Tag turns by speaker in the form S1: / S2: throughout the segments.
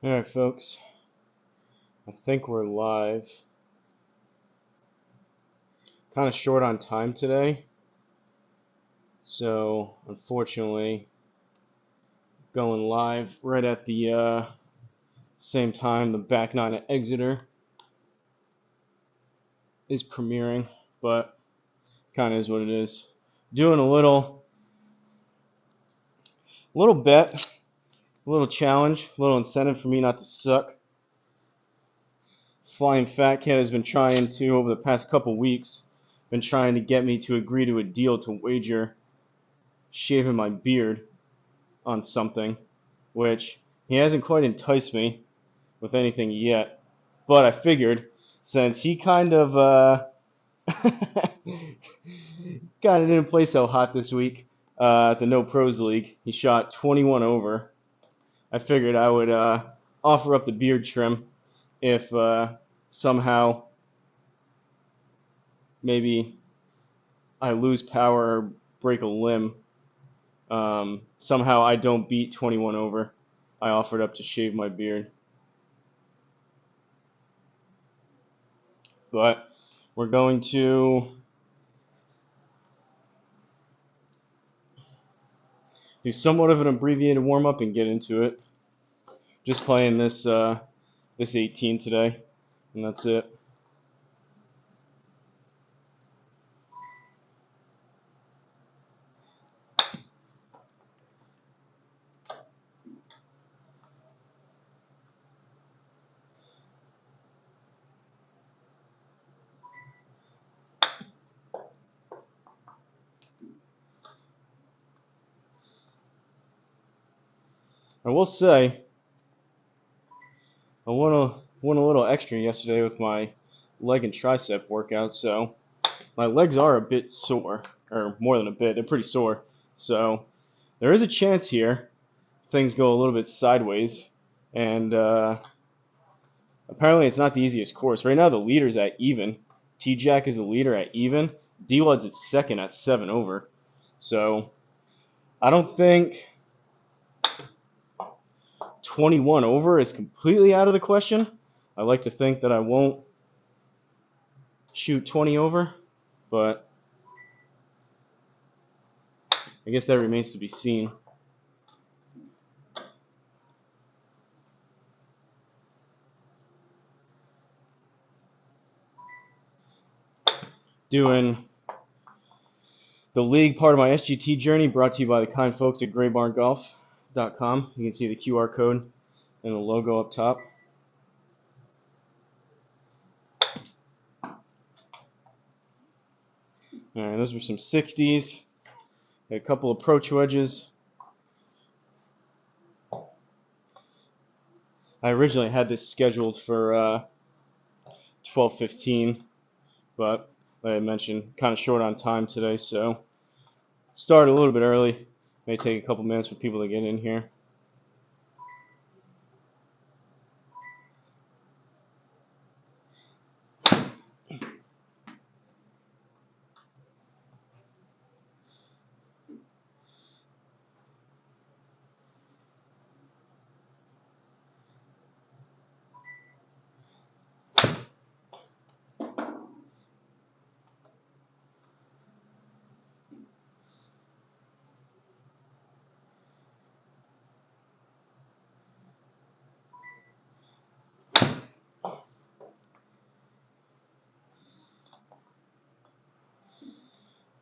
S1: Alright, folks. I think we're live. Kind of short on time today. So, unfortunately, going live right at the same time the back nine at Exeter is premiering. But, kind of is what it is. Doing a little bet, a little challenge, a little incentive for me not to suck. Flying Fat Cat has been trying to, over the past couple weeks, been trying to get me to agree to a deal to wager shaving my beard on something, which he hasn't quite enticed me with anything yet. But I figured, since he kind of didn't play so hot this week at the No Pros League, he shot 21 over. I figured I would offer up the beard trim if somehow maybe I lose power or break a limb. Somehow I don't beat 21 over. I offered up to shave my beard. But we're going to do somewhat of an abbreviated warm-up and get into it. Just playing this 18 today, and that's it. I will say, I won a little extra yesterday with my leg and tricep workout, so my legs are a bit sore, or more than a bit, they're pretty sore. So there is a chance here things go a little bit sideways, and apparently it's not the easiest course. Right now the leader's at even. T-Jack is the leader at even. D-Lud's at second at 7 over. So I don't think 21 over is completely out of the question. I like to think that I won't shoot 20 over, but I guess that remains to be seen. Doing the league part of my SGT journey, brought to you by the kind folks at graybarngolf.com. You can see the QR code and the logo up top. All right, those were some 60s. A couple approach wedges. I originally had this scheduled for 12:15, but like I mentioned, kind of short on time today, so start a little bit early. May take a couple minutes for people to get in here.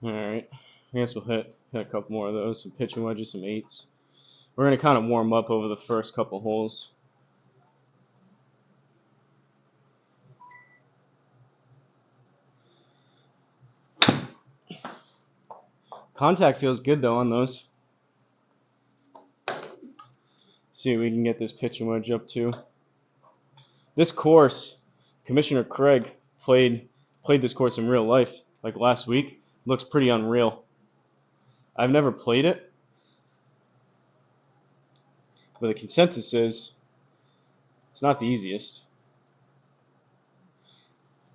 S1: All right, I guess we'll hit a couple more of those, some pitching wedges, some 8s. We're going to kind of warm up over the first couple holes. Contact feels good, though, on those. See if we can get this pitching wedge up to. This course, Commissioner Craig played this course in real life, like last week. Looks pretty unreal. I've never played it, but the consensus is it's not the easiest.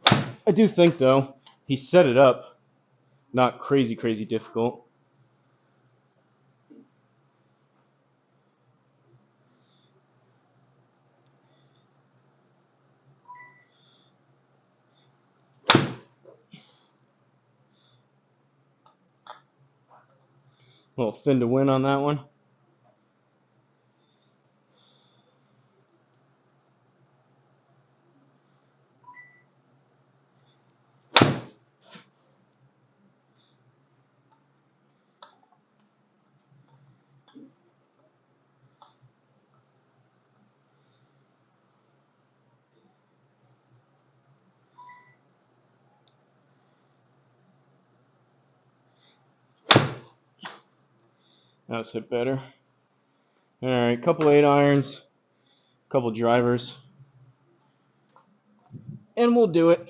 S1: I do think, though, he set it up not crazy difficult. little fin to win on that one. That was hit better. All right, couple 8-irons, couple drivers, and we'll do it.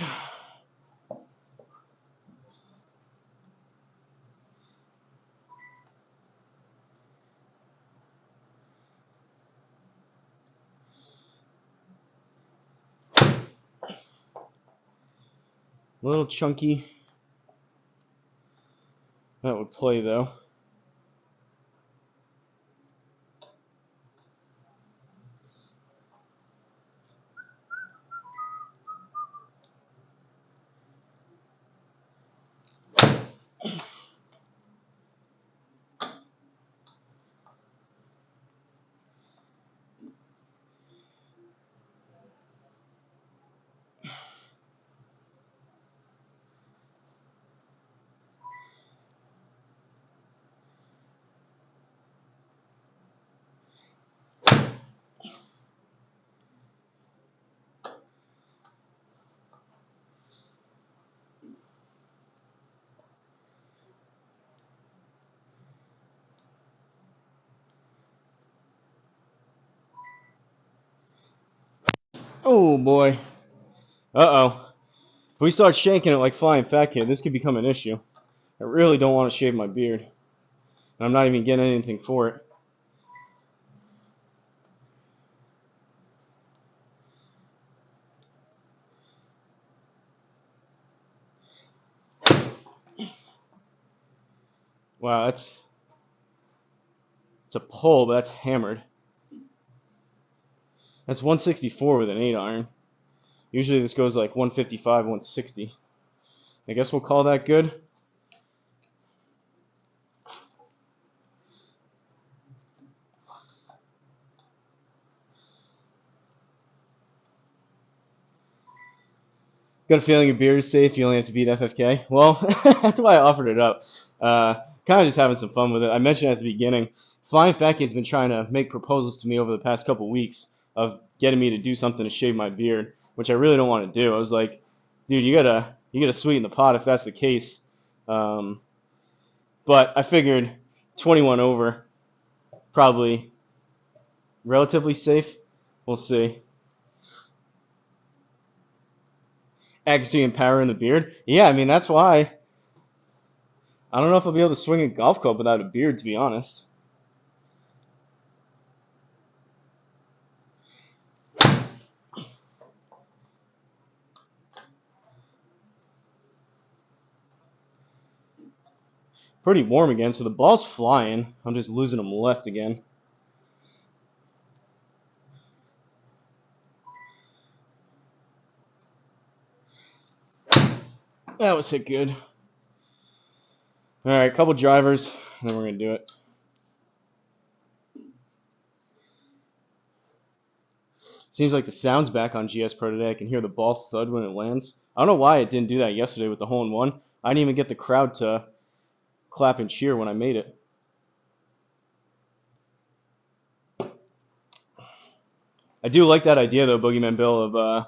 S1: A little chunky. That would play though. Oh boy. Uh-oh. If we start shaking it like Flying Fat Kid, this could become an issue. I really don't want to shave my beard. And I'm not even getting anything for it. Wow, it's a pull, but that's hammered. That's 164 with an 8-iron. Usually this goes like 155, 160. I guess we'll call that good. Got a feeling your beard is safe. You only have to beat FFK. Well, that's why I offered it up. Kind of just having some fun with it. I mentioned at the beginning, Flying Fat Kid's been trying to make proposals to me over the past couple weeks of getting me to do something to shave my beard, which I really don't want to do. I was like, dude, you gotta sweeten the pot if that's the case. But I figured 21 over, probably relatively safe. We'll see. Accuracy and power in the beard. Yeah, I mean that's why. I don't know if I'll be able to swing a golf club without a beard, to be honest. Pretty warm again, so the ball's flying. I'm just losing them left again. That was hit good. All right, couple drivers, and then we're going to do it. Seems like the sound's back on GSPro today. I can hear the ball thud when it lands. I don't know why it didn't do that yesterday with the hole-in-one. I didn't even get the crowd to clap and cheer when I made it. I do like that idea, though, Boogeyman Bill, of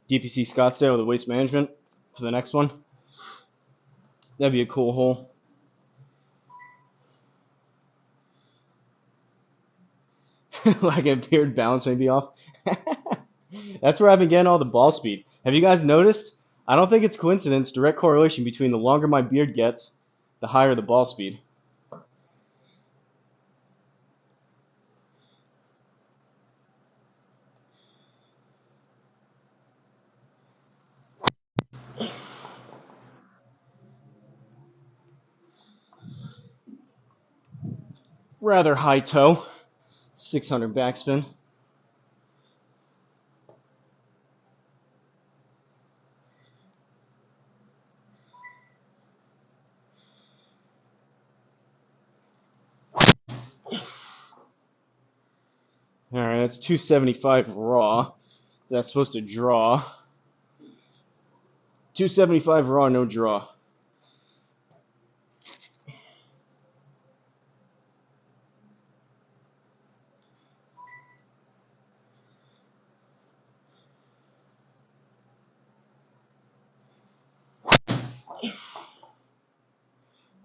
S1: DPC Scottsdale with waste management for the next one. That'd be a cool hole. Like a beard balance may be off. That's where I've been getting all the ball speed. Have you guys noticed? I don't think it's coincidence, direct correlation between the longer my beard gets, the higher the ball speed. Rather high toe, 600 backspin. That's 275 raw. That's supposed to draw. 275 raw, no draw.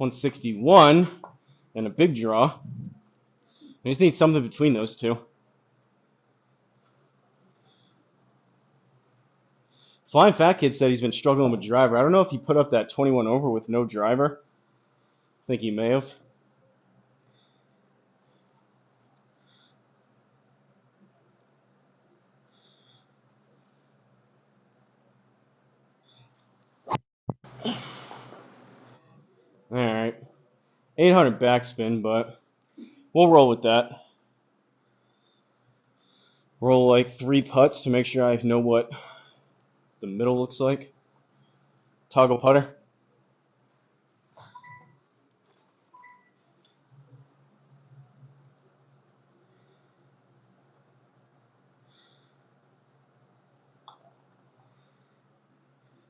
S1: $161 and a big draw. I just need something between those two. Flying Fat Kid said he's been struggling with driver. I don't know if he put up that 21 over with no driver. I think he may have. Alright. 800 backspin, but we'll roll with that. Roll like 3 putts to make sure I know what the middle looks like. Toggle putter.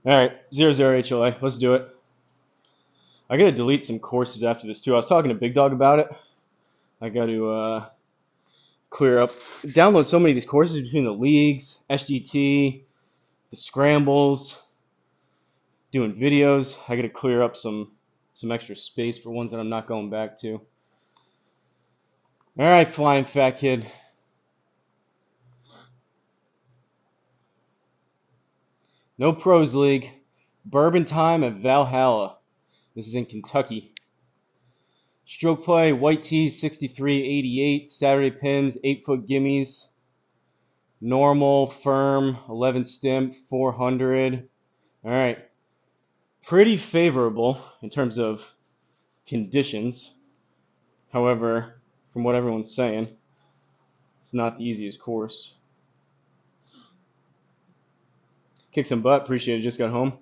S1: Alright, 0-0 HLA. Let's do it. I gotta delete some courses after this too. I was talking to Big Dog about it. I gotta clear up, download so many of these courses between the leagues, SGT, the scrambles, doing videos. I gotta clear up some extra space for ones that I'm not going back to. Alright, Flying Fat Kid. No Pros League. Bourbon time at Valhalla. This is in Kentucky. Stroke play, white tees, 63-88. Saturday pins, 8-foot gimmies. Normal, firm, 11 stimp, 400. All right. Pretty favorable in terms of conditions. However, from what everyone's saying, it's not the easiest course. Kick some butt. Appreciate it. Just got home.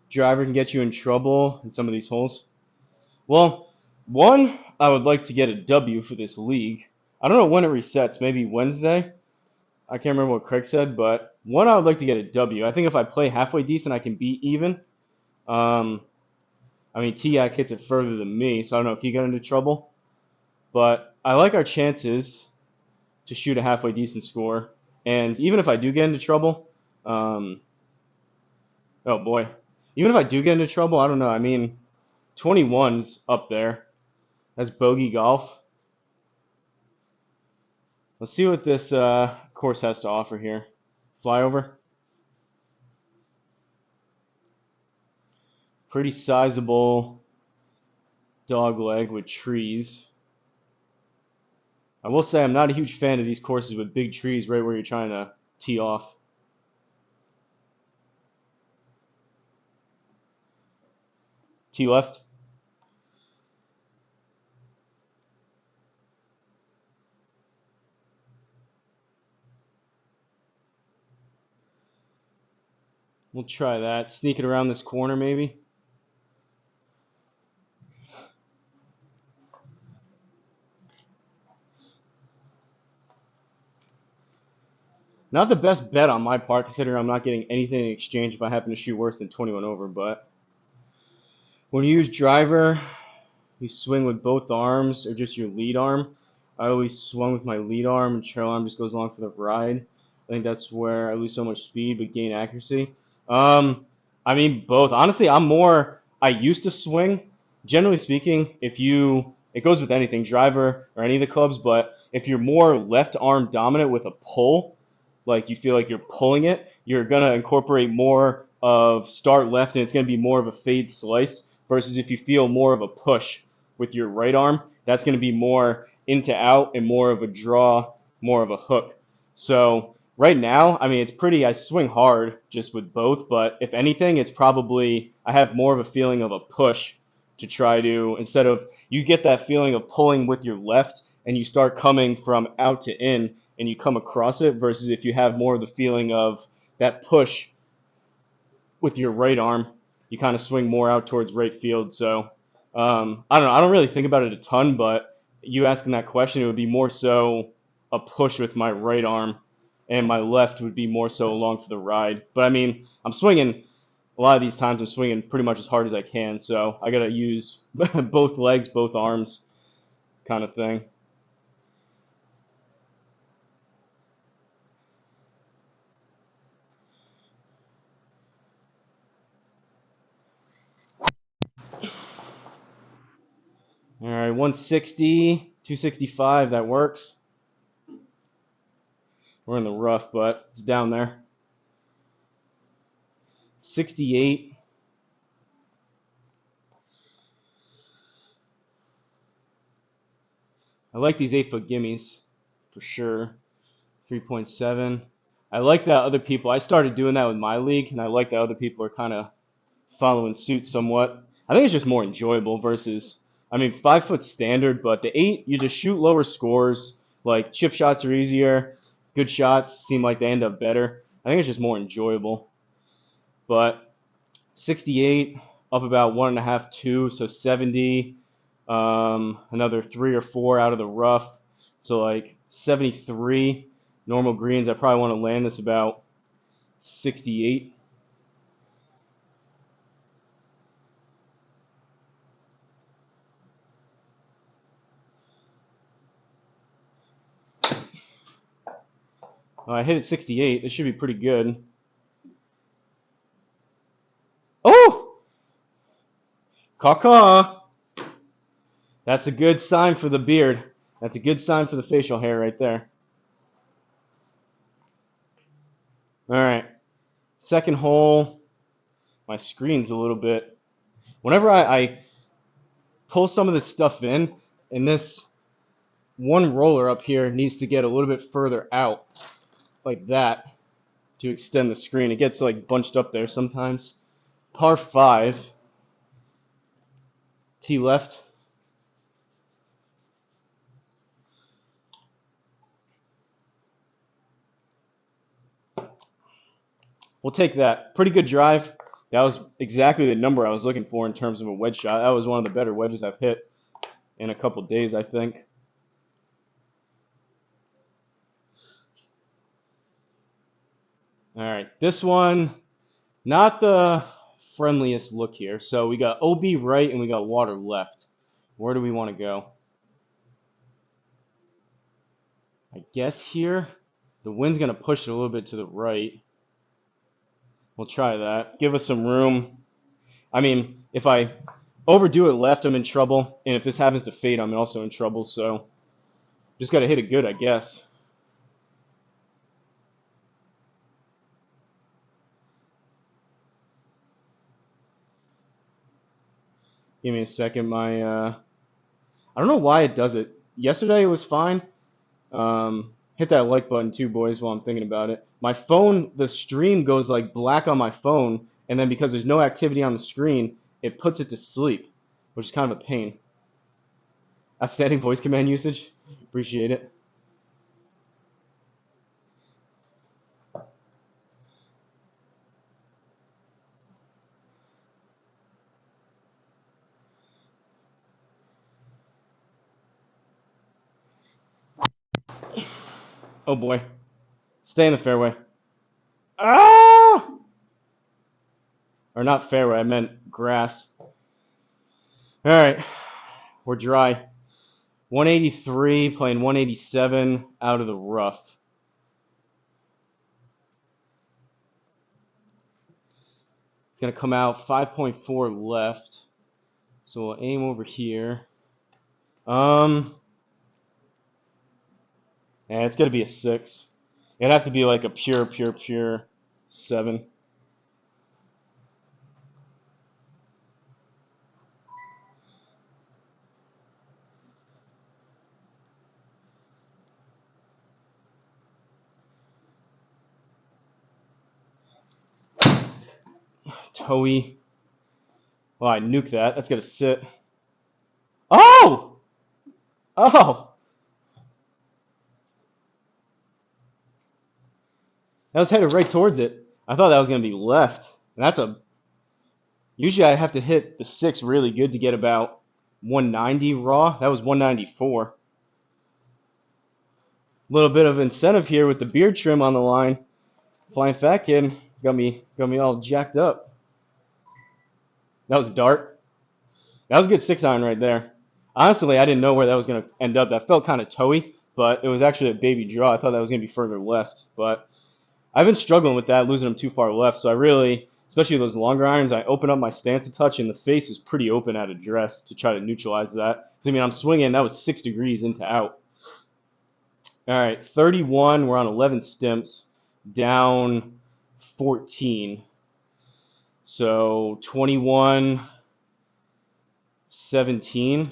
S1: Driver can get you in trouble in some of these holes. Well, one, I would like to get a W for this league. I don't know when it resets. Maybe Wednesday. I can't remember what Craig said, but one, I would like to get a W. I think if I play halfway decent, I can beat even. I mean, T-Yak hits it further than me, so I don't know if he got into trouble. But I like our chances to shoot a halfway decent score. And even if I do get into trouble, oh boy. Even if I do get into trouble, I don't know. I mean, 21's up there. That's bogey golf. Let's see what this course has to offer here. Flyover. Pretty sizable dog leg with trees. I will say I'm not a huge fan of these courses with big trees right where you're trying to tee off. Tee left. We'll try that. Sneak it around this corner maybe. Not the best bet on my part, considering I'm not getting anything in exchange if I happen to shoot worse than 21 over, but when you use driver, you swing with both arms or just your lead arm. I always swung with my lead arm and trail arm just goes along for the ride. I think that's where I lose so much speed but gain accuracy. I mean, both. Honestly, I used to swing. Generally speaking, it goes with anything, driver or any of the clubs, but if you're more left arm dominant with a pull, like you feel like you're pulling it, you're going to incorporate more of start left and it's going to be more of a fade slice versus if you feel more of a push with your right arm, that's going to be more into out and more of a draw, more of a hook. So right now, I mean, I swing hard just with both, but if anything, it's probably, I have more of a feeling of a push to try to, instead of, you get that feeling of pulling with your left and you start coming from out to in and you come across it versus if you have more of the feeling of that push with your right arm, you kind of swing more out towards right field. So I don't know. I don't really think about it a ton, but you asking that question, it would be more so a push with my right arm, and my left would be more so along for the ride. But I mean, I'm swinging a lot of these times. I'm swinging pretty much as hard as I can, so I gotta use both legs, both arms, kind of thing. All right, 160, 265, that works. We're in the rough, but it's down there. 68. I like these 8-foot gimmies for sure. 3.7. I like that other people, I started doing that with my league, and I like that other people are kind of following suit somewhat. I think it's just more enjoyable versus, I mean, 5-foot standard, but the 8, you just shoot lower scores. Like, chip shots are easier. Good shots seem like they end up better. I think it's just more enjoyable. But 68, up about 1.5, 2, so 70. Another 3 or 4 out of the rough. So, like, 73 normal greens. I probably want to land this about 68. I hit it 68. This should be pretty good. Oh! Caw-caw! That's a good sign for the beard. That's a good sign for the facial hair right there. All right. Second hole. My screen's a little bit... Whenever I pull some of this stuff in, and this one roller up here needs to get a little bit further out, like that, to extend the screen. It gets like bunched up there sometimes. Par 5. Tee left. We'll take that. Pretty good drive. That was exactly the number I was looking for in terms of a wedge shot. That was one of the better wedges I've hit in a couple days, I think. All right, this one, not the friendliest look here. So we got OB right and we got water left. Where do we want to go? I guess here. The wind's going to push it a little bit to the right. We'll try that. Give us some room. I mean, if I overdo it left, I'm in trouble. And if this happens to fade, I'm also in trouble. So just got to hit it good, I guess. Give me a second. I don't know why it does it. Yesterday it was fine. Hit that like button too, boys, while I'm thinking about it. My phone, the stream goes like black on my phone, and then because there's no activity on the screen, it puts it to sleep, which is kind of a pain. Outstanding voice command usage. Appreciate it. Oh boy. Stay in the fairway. Ah! Or not fairway, I meant grass. Alright. We're dry. 183, playing 187 out of the rough. It's going to come out 5.4 left. So we'll aim over here. Yeah, it's got to be a 6. It'd have to be like a pure 7. Toey. Well, I nuked that. That's got to sit. Oh! Oh! That was headed right towards it. I thought that was going to be left. And that's a... Usually I have to hit the 6 really good to get about 190 raw. That was 194. A little bit of incentive here with the beard trim on the line. Flying Fat Kid got me all jacked up. That was a dart. That was a good 6-iron right there. Honestly, I didn't know where that was going to end up. That felt kind of toey, but it was actually a baby draw. I thought that was going to be further left, but I've been struggling with that, losing them too far left. So I really, especially those longer irons, I open up my stance a touch, and the face is pretty open at address to try to neutralize that. So, I mean, I'm swinging. That was 6 degrees into out. All right, 31. We're on 11 stimps, down 14. So 21, 17.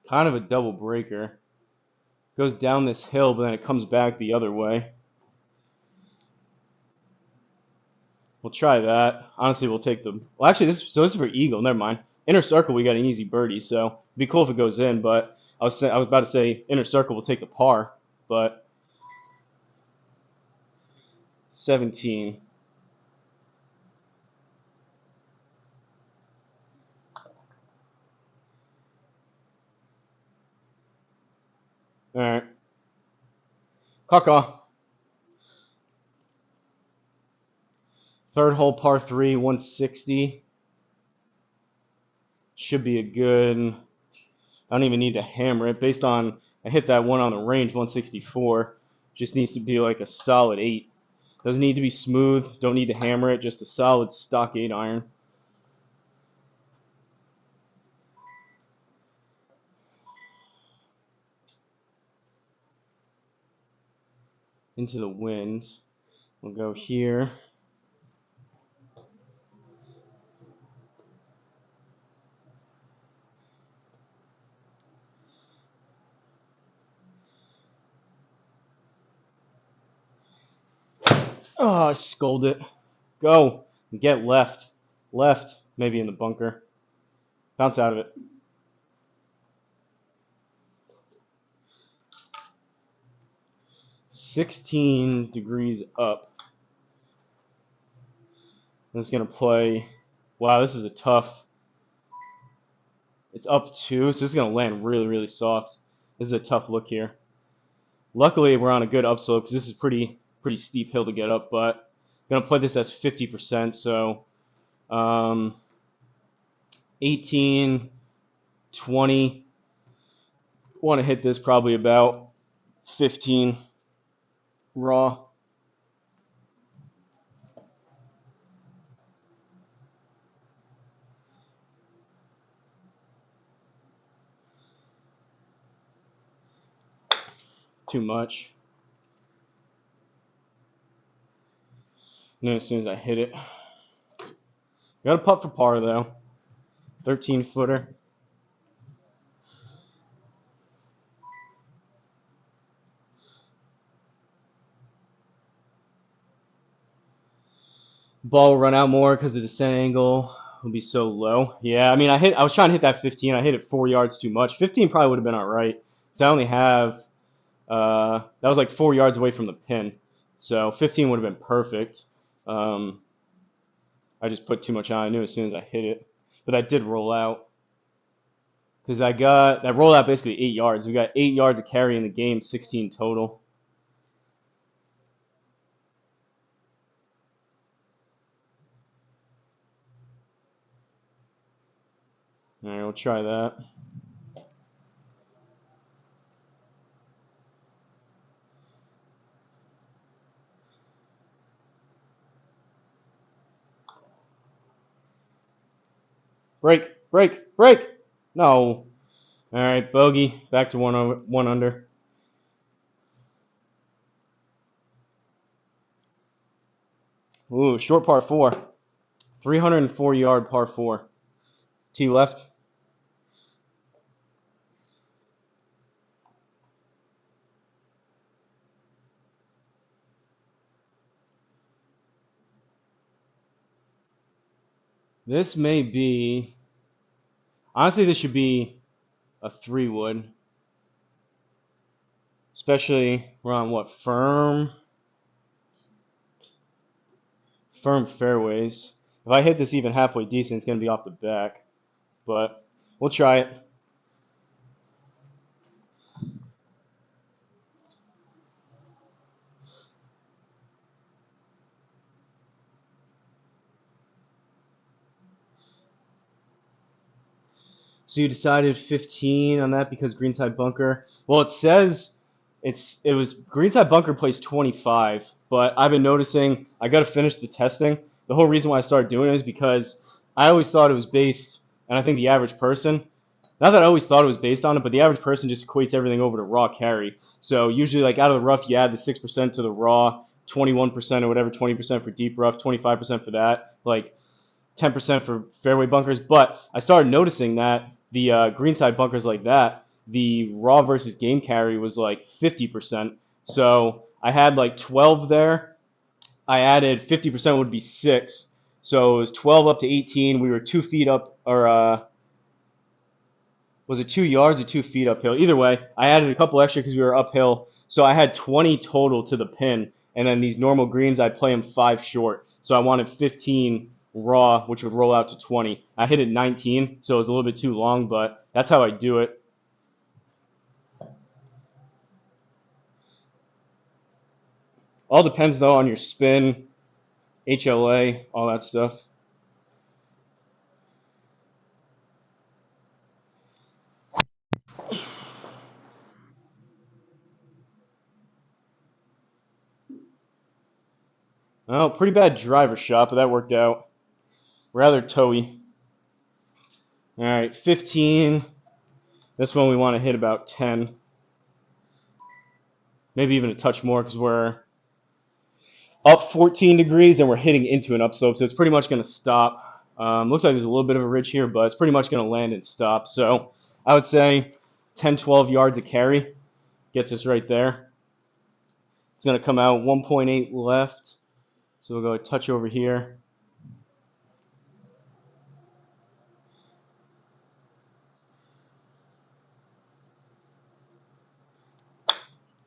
S1: Kind of a double breaker. Goes down this hill, but then it comes back the other way. We'll try that. Honestly, we'll take the... Well, actually, this is for eagle. Never mind. Inner circle, we got an easy birdie, so it'd be cool if it goes in, but I was about to say inner circle will take the par, but 17. All right. Caw. Third hole, par 3, 160. Should be a good... I don't even need to hammer it. Based on... I hit that one on the range, 164. Just needs to be like a solid 8. Doesn't need to be smooth. Don't need to hammer it. Just a solid stock 8-iron. Into the wind. We'll go here. Oh, I scolded it. Go. Get left. Left. Maybe in the bunker. Bounce out of it. $16 degrees up. I'm just going to play. Wow, this is a tough. It's up 2, so this is going to land really, really soft. This is a tough look here. Luckily, we're on a good upslope because this is pretty steep hill to get up, but I'm going to play this as 50%, so 18, 20. Want to hit this probably about 15 raw. Too much. And then as soon as I hit it, got a putt for par though. 13-footer. Ball will run out more because the descent angle will be so low. Yeah, I mean, I was trying to hit that 15. I hit it 4 yards too much. 15 probably would have been all right because I only have that was like 4 yards away from the pin, so 15 would have been perfect. I just put too much on. I knew as soon as I hit it, but that did roll out because that rolled out basically 8 yards. We got 8 yards of carry in the game, 16 total. All right, we'll try that. Break. No. All right, bogey. Back to one under. Ooh, short par 4. 304-yard par 4. Tee left. This may be... Honestly, this should be a 3-wood. Especially we're on what? Firm fairways. If I hit this even halfway decent, it's going to be off the back. But we'll try it. So you decided 15 on that because greenside bunker. Well, it says it was greenside bunker plays 25, but I've been noticing I got to finish the testing. The whole reason why I started doing it is because I always thought it was based, and I think the average person, not that I always thought it was based on it, but the average person just equates everything over to raw carry. So usually, like out of the rough, you add the 6% to the raw, 21% or whatever, 20% for deep rough, 25% for that, like 10% for fairway bunkers. But I started noticing that the greenside bunkers like that, the raw versus game carry was like 50%. So I had like 12 there. I added 50% would be 6. So it was 12 up to 18. We were 2 feet up, or was it 2 yards or 2 feet uphill? Either way, I added a couple extra because we were uphill. So I had 20 total to the pin. And then these normal greens, I'd play them 5 short. So I wanted 15 raw, which would roll out to 20. I hit it 19, so it was a little bit too long, but that's how I do it. All depends, though, on your spin, HLA, all that stuff. Oh, pretty bad driver shot, but that worked out. Rather toey. All right, 15. This one we want to hit about 10. Maybe even a touch more because we're up 14 degrees and we're hitting into an upslope, so it's pretty much going to stop. Looks like there's a little bit of a ridge here, but it's pretty much going to land and stop. So I would say 10, 12 yards of carry gets us right there. It's going to come out 1.8 left. So we'll go a touch over here.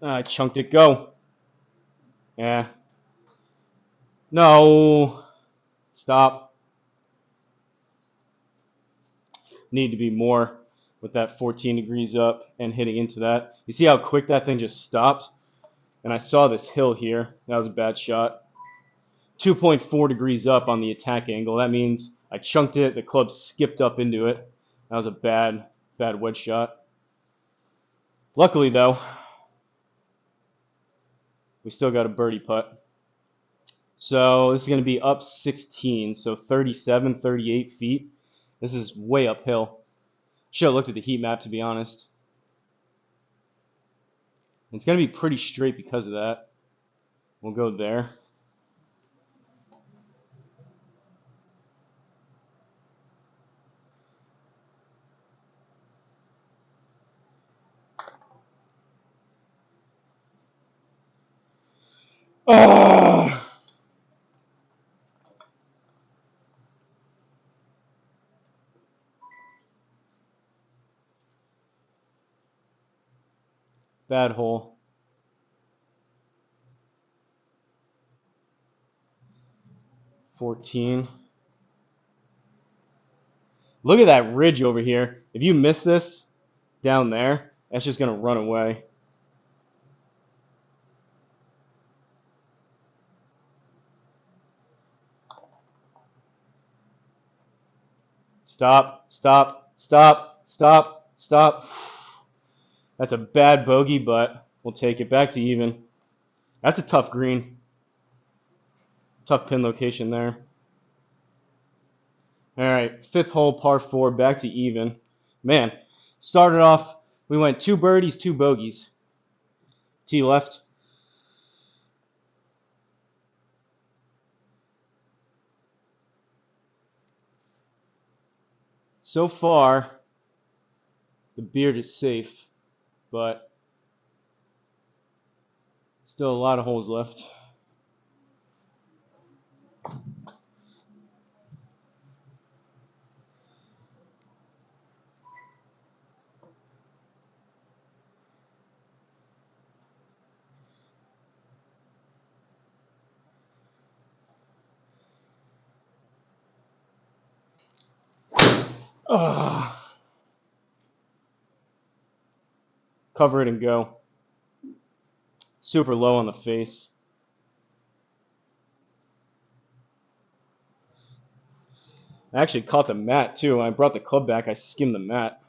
S1: I chunked it. Go. Yeah. No. Stop. Need to be more with that 14 degrees up and hitting into that. You see how quick that thing just stopped? And I saw this hill here. That was a bad shot. 2.4 degrees up on the attack angle. That means I chunked it. The club skipped up into it. That was a bad wedge shot. Luckily, though, we still got a birdie putt. So this is going to be up 16, so 37, 38 feet. This is way uphill. Should have looked at the heat map, to be honest. It's going to be pretty straight because of that. We'll go there. Oh! Bad hole. $14. Look at that ridge over here. If you miss this down there, that's just going to run away. Stop, stop, stop, stop, stop. That's a bad bogey, but we'll take it back to even. That's a tough green. Tough pin location there. All right, 5th hole, par 4, back to even. Man, started off, we went 2 birdies, 2 bogeys. Tee left. So far, the beard is safe, but still a lot of holes left. Ugh. Cover it and go. Super low on the face. I actually caught the mat too. When I brought the club back, I skimmed the mat.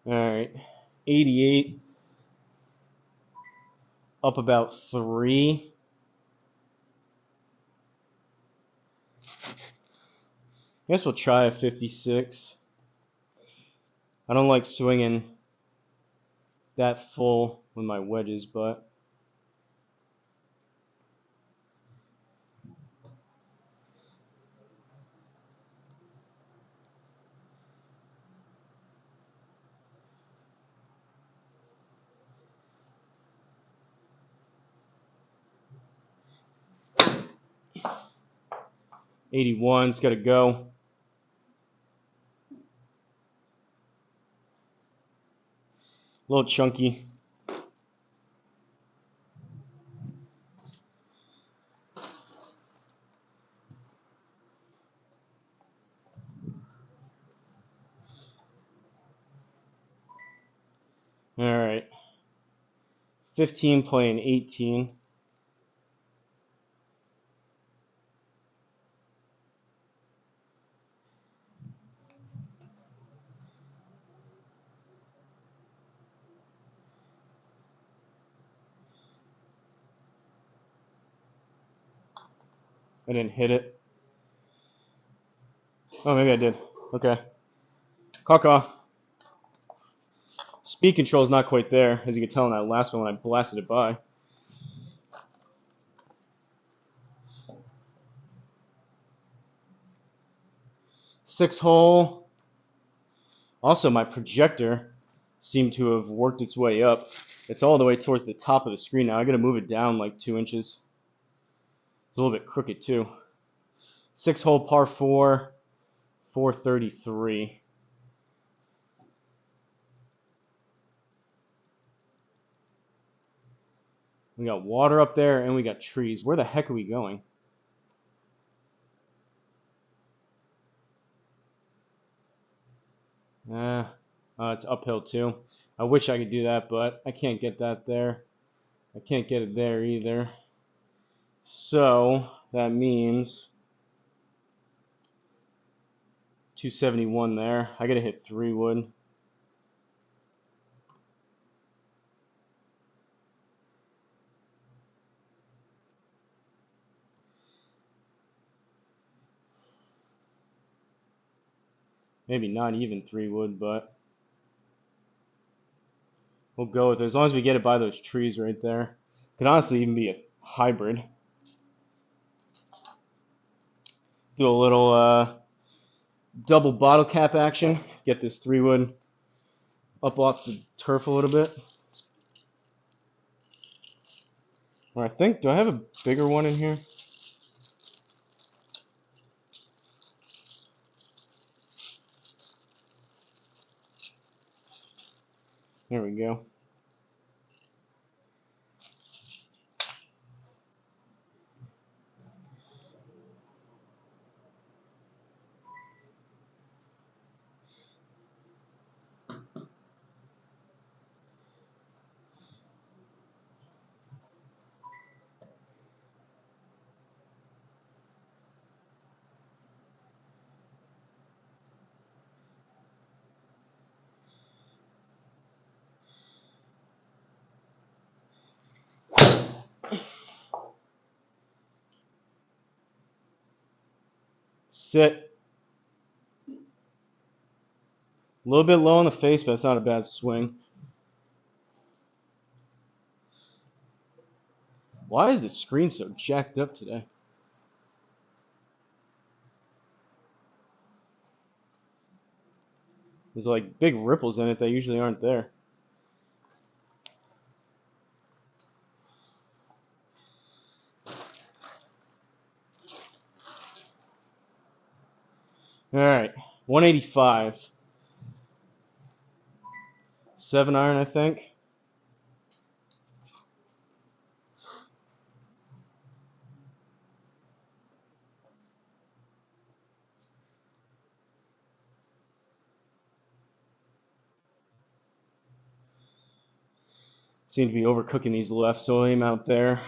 S1: All right, 88, up about 3. I guess we'll try a 56. I don't like swinging that full with my wedges, but '81's got to go. A little chunky. All right. 15 playing 18. I didn't hit it. Oh, maybe I did. Okay. Caw-caw. Speed control is not quite there, as you can tell in that last one when I blasted it by. Six hole. Also, my projector seemed to have worked its way up. It's all the way towards the top of the screen now. I gotta move it down like 2 inches. It's a little bit crooked too. 6 hole par 4, 433. We got water up there and we got trees. Where the heck are we going? It's uphill too. I wish I could do that, but I can't get that there. I can't get it there either. So that means 271 there. I gotta hit 3 wood. Maybe not even 3 wood, but we'll go with it. As long as we get it by those trees right there. Could honestly even be a hybrid. Do a little double bottle cap action. Get this 3 wood up off the turf a little bit. Or I think, do I have a bigger one in here? There we go. Sit. A little bit low on the face, but it's not a bad swing. Why is the screen so jacked up today? There's like big ripples in it that usually aren't there. All right, 185. 7 iron, I think. Seem to be overcooking these left, so I'll aim out there.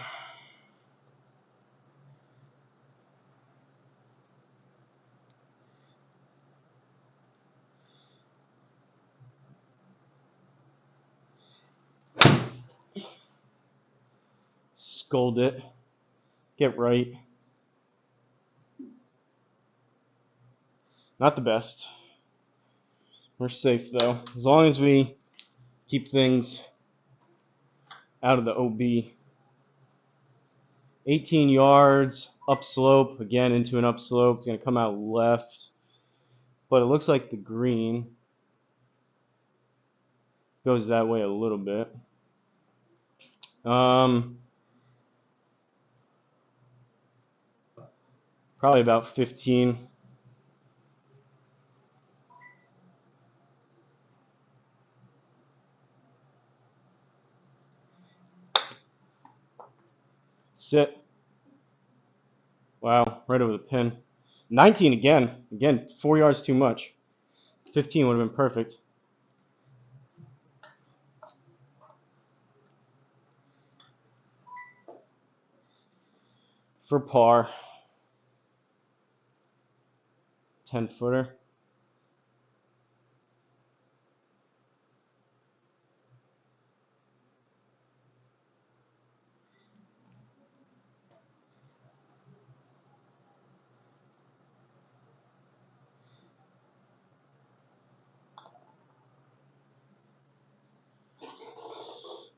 S1: Scold it. Get right. Not the best. We're safe though, as long as we keep things out of the OB. 18 yards, upslope, again into an upslope. It's going to come out left, but it looks like the green goes that way a little bit. Probably about 15. Sit. Wow, right over the pin. 19 again. Again, 4 yards too much. 15 would have been perfect. For par. 10-footer.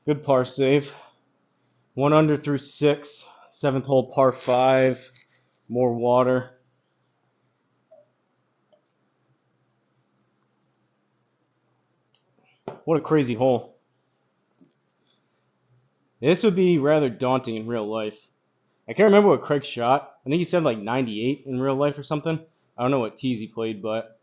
S1: Good par save. 1 under through 6. 7th hole par 5. More water. What a crazy hole. This would be rather daunting in real life. I can't remember what Craig shot. I think he said like 98 in real life or something. I don't know what tees he played, but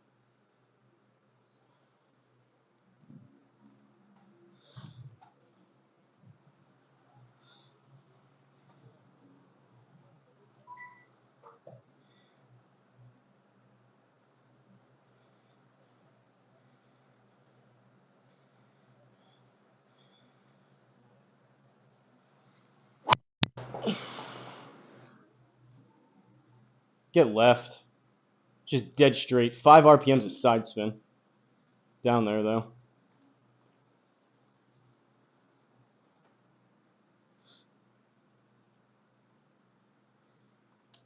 S1: get left. Just dead straight. 5 RPMs a side spin. Down there, though.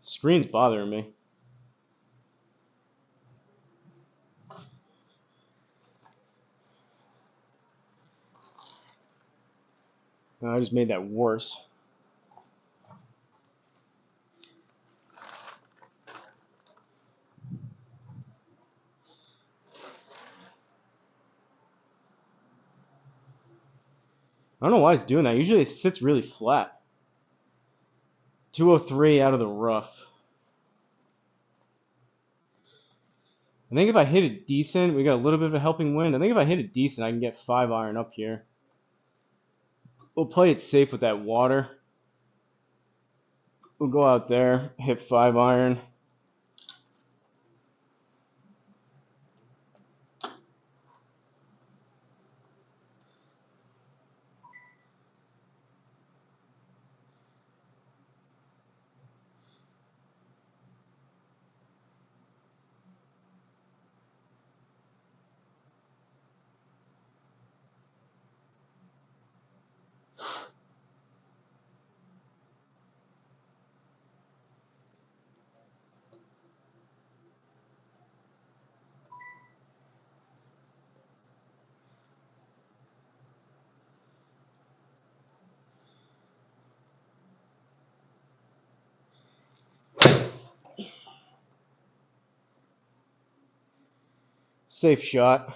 S1: Screen's bothering me. I just made that worse. I don't know why it's doing that. Usually it sits really flat. 203 out of the rough. I think if I hit it decent, we got a little bit of a helping wind. I think if I hit it decent, I can get 5-iron up here. We'll play it safe with that water. We'll go out there, hit 5-iron. Safe shot.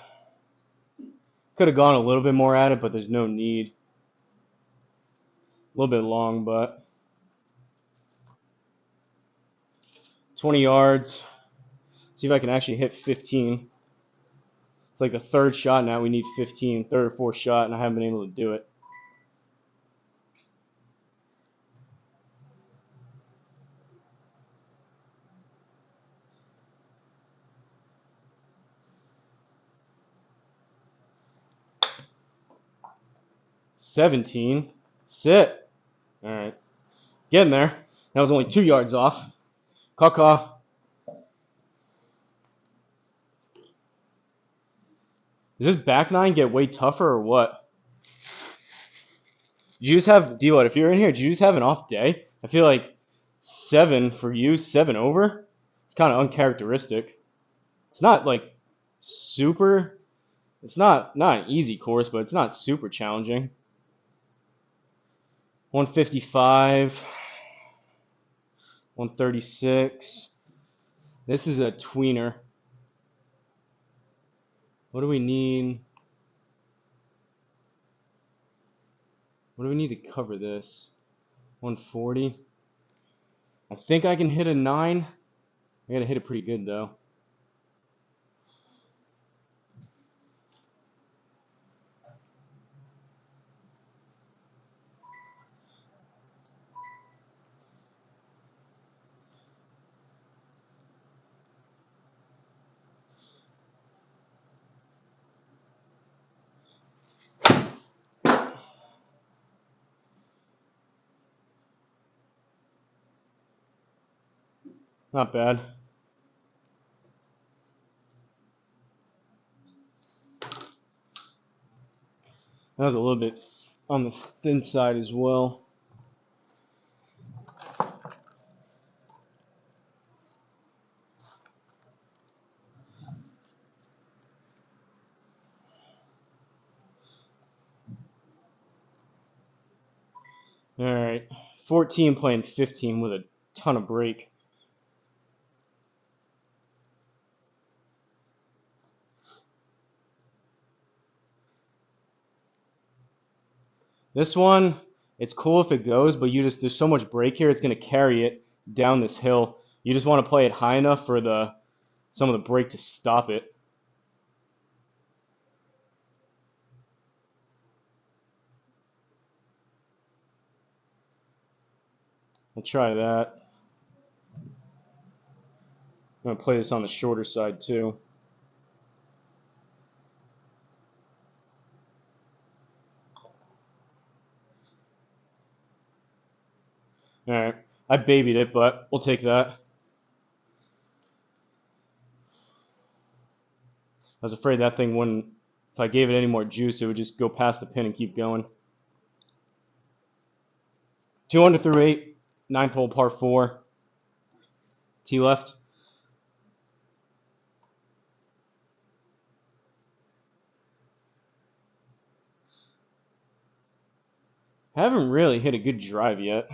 S1: Could have gone a little bit more at it, but there's no need. A little bit long, but 20 yards. See if I can actually hit 15. It's like the third shot now. We need 15, third or fourth shot, and I haven't been able to do it. 17. Sit. All right. Getting there. That was only 2 yards off. Caw. Does this back nine get way tougher or what? Did you just have, D-What, if you're in here, did you just have an off day? I feel like 7 for you, 7 over. It's kind of uncharacteristic. It's not like super, it's not an easy course, but it's not super challenging. 155, 136. This is a tweener. What do we need? What do we need to cover this? 140. I think I can hit a 9. I gotta hit it pretty good though. Not bad. That was a little bit on the thin side as well. All right, 14 playing 15 with a ton of break. This one, it's cool if it goes, but there's so much break here, it's gonna carry it down this hill. You just want to play it high enough for some of the break to stop it. We'll try that. I'm gonna play this on the shorter side too. All right, I babied it, but we'll take that. I was afraid that thing wouldn't, if I gave it any more juice, it would just go past the pin and keep going. 2 under through 8, 9th hole par 4. T left. Haven't really hit a good drive yet.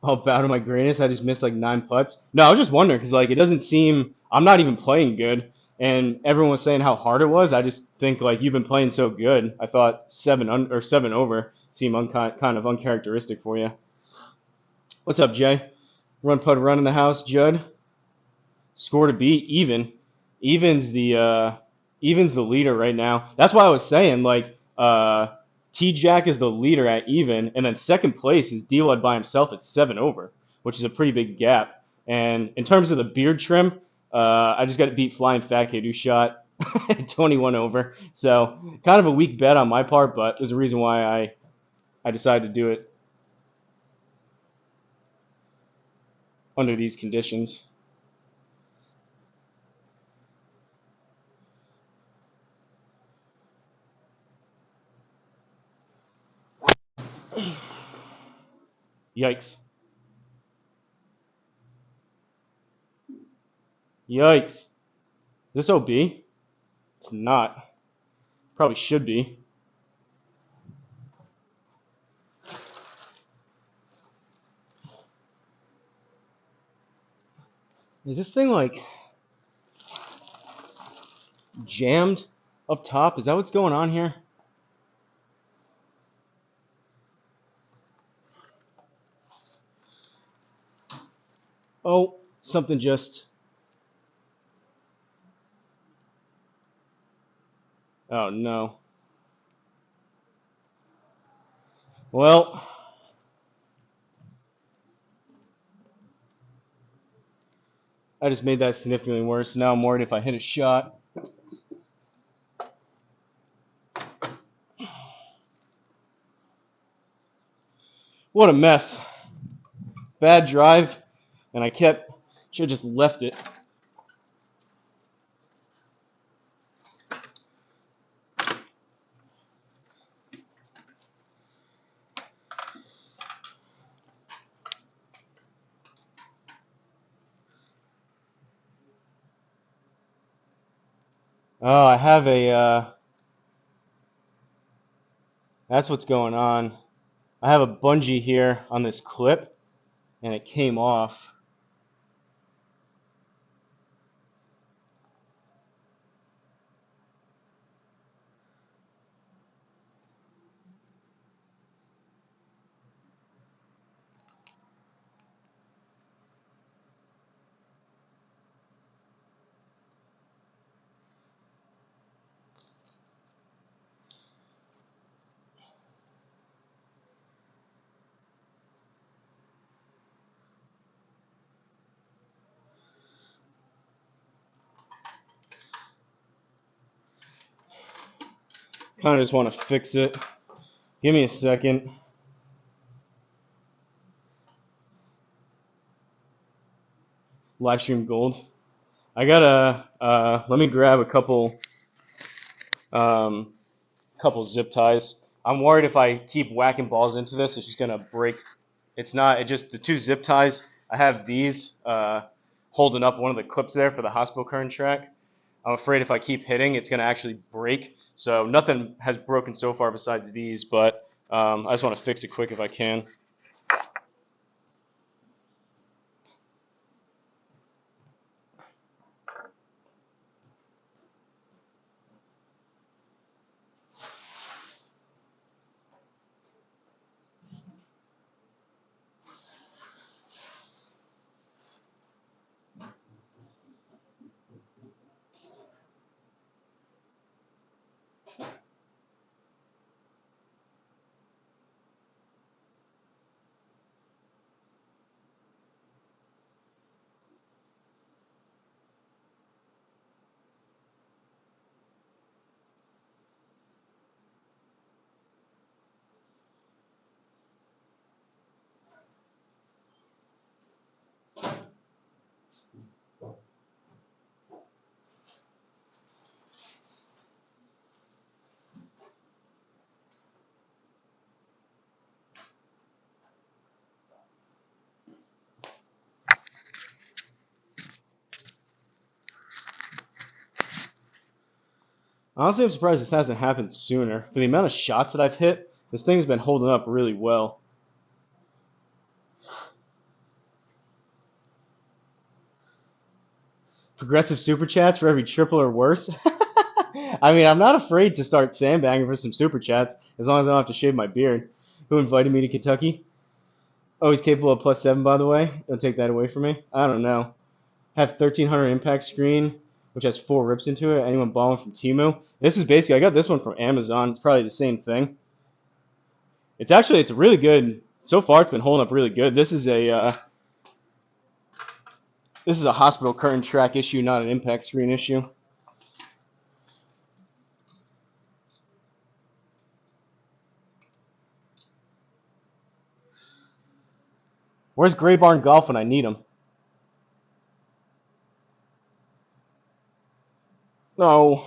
S1: Oh, bow to my greatness. I just missed like 9 putts. No, I was just wondering because like it doesn't seem I'm not even playing good, and everyone was saying how hard it was. I just think like you've been playing so good. I thought 7 over seemed kind of uncharacteristic for you. What's up, Jay? Run putt run in the house, Judd. Score to beat even. Evens the leader right now. That's why I was saying like T Jack is the leader at even, and then second place is D-Lud by himself at 7 over, which is a pretty big gap. And in terms of the beard trim, I just got to beat Flying Fat Kid who shot 21 over. So kind of a weak bet on my part, but there's a reason why I decided to do it under these conditions. Yikes. Yikes. Is this OB? It's not. Probably should be. Is this thing like jammed up top? Is that what's going on here? Oh, something just... Oh, no. Well, I just made that significantly worse. Now I'm worried if I hit a shot. What a mess. Bad drive, and I should have just left it. Oh, I have that's what's going on. I have a bungee here on this clip, and it came off. Kind of just want to fix it. Give me a second. Livestream gold. I gotta let me grab a couple zip ties. I'm worried if I keep whacking balls into this, it's just gonna break. It's not. It just the two zip ties. I have these holding up one of the clips there for the hospital current track. I'm afraid if I keep hitting, it's gonna actually break. So nothing has broken so far besides these, but I just want to fix it quick if I can. Honestly, I'm surprised this hasn't happened sooner. For the amount of shots that I've hit, this thing's been holding up really well. Progressive super chats for every triple or worse. I mean, I'm not afraid to start sandbagging for some super chats as long as I don't have to shave my beard. Who invited me to Kentucky? Always capable of +7, by the way. Don't take that away from me. I don't know. Have 1300 impact screen, which has 4 rips into it. Anyone balling from Temu? This is basically, I got this one from Amazon. It's probably the same thing. It's really good. So far, it's been holding up really good. This is a hospital curtain track issue, not an impact screen issue. Where's Gray Barn Golf when I need him? No.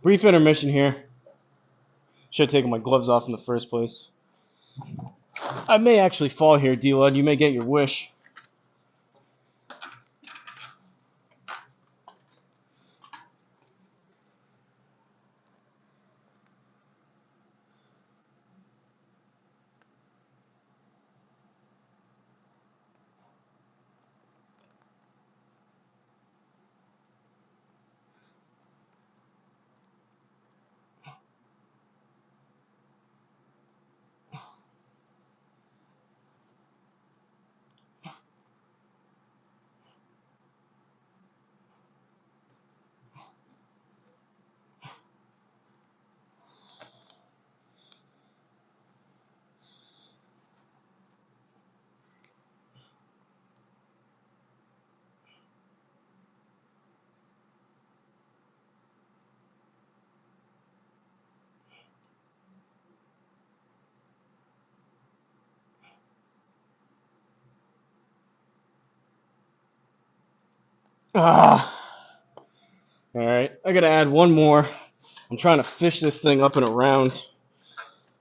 S1: Brief intermission here. Should have taken my gloves off in the first place. I may actually fall here, D-Lud. You may get your wish. Ah. All right, I gotta add one more. I'm trying to fish this thing up and around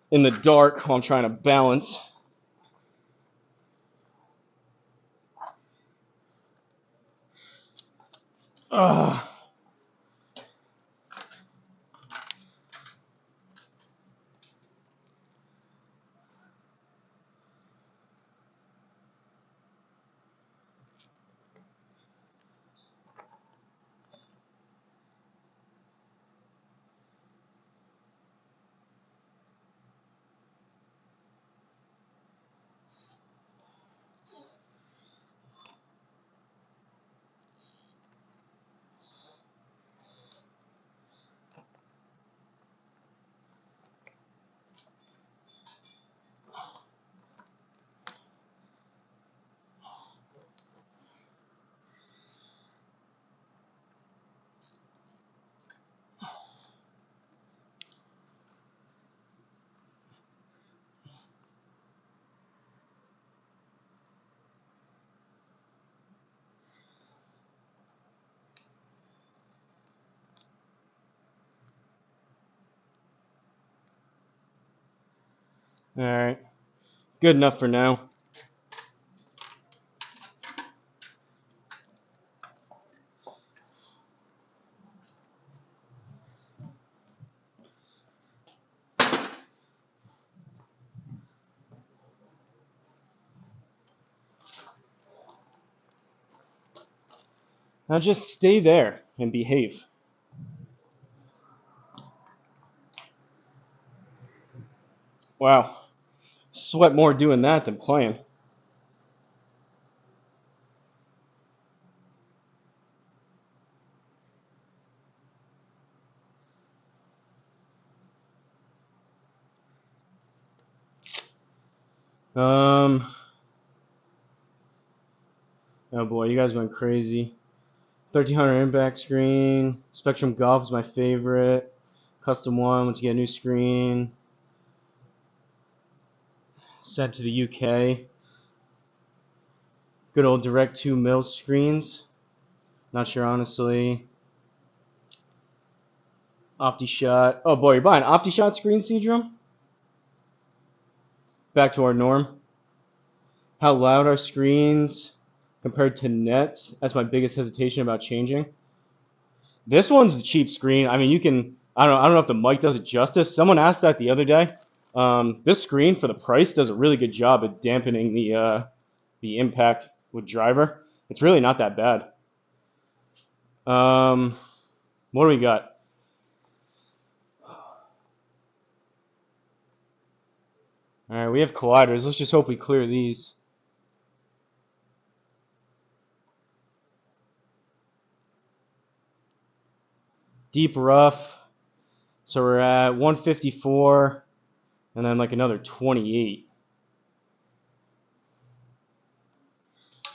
S1: in the dark while I'm trying to balance. Ah. All right, good enough for now. Now just stay there and behave. Wow, sweat more doing that than playing. Oh boy, you guys went crazy. 1300 impact screen. Spectrum Golf is my favorite. Custom one once you get a new screen. Sent to the UK. Good old Direct 2 mil screens. Not sure honestly. OptiShot. Oh boy, you're buying OptiShot screen, Seadrum? Back to our norm. How loud are screens compared to nets? That's my biggest hesitation about changing. This one's a cheap screen. I mean, you can. I don't know if the mic does it justice. Someone asked that the other day. This screen for the price does a really good job at dampening the impact with driver. It's really not that bad. What do we got? All right, we have colliders. Let's just hope we clear these. Deep rough. So we're at 154, and then like another 28.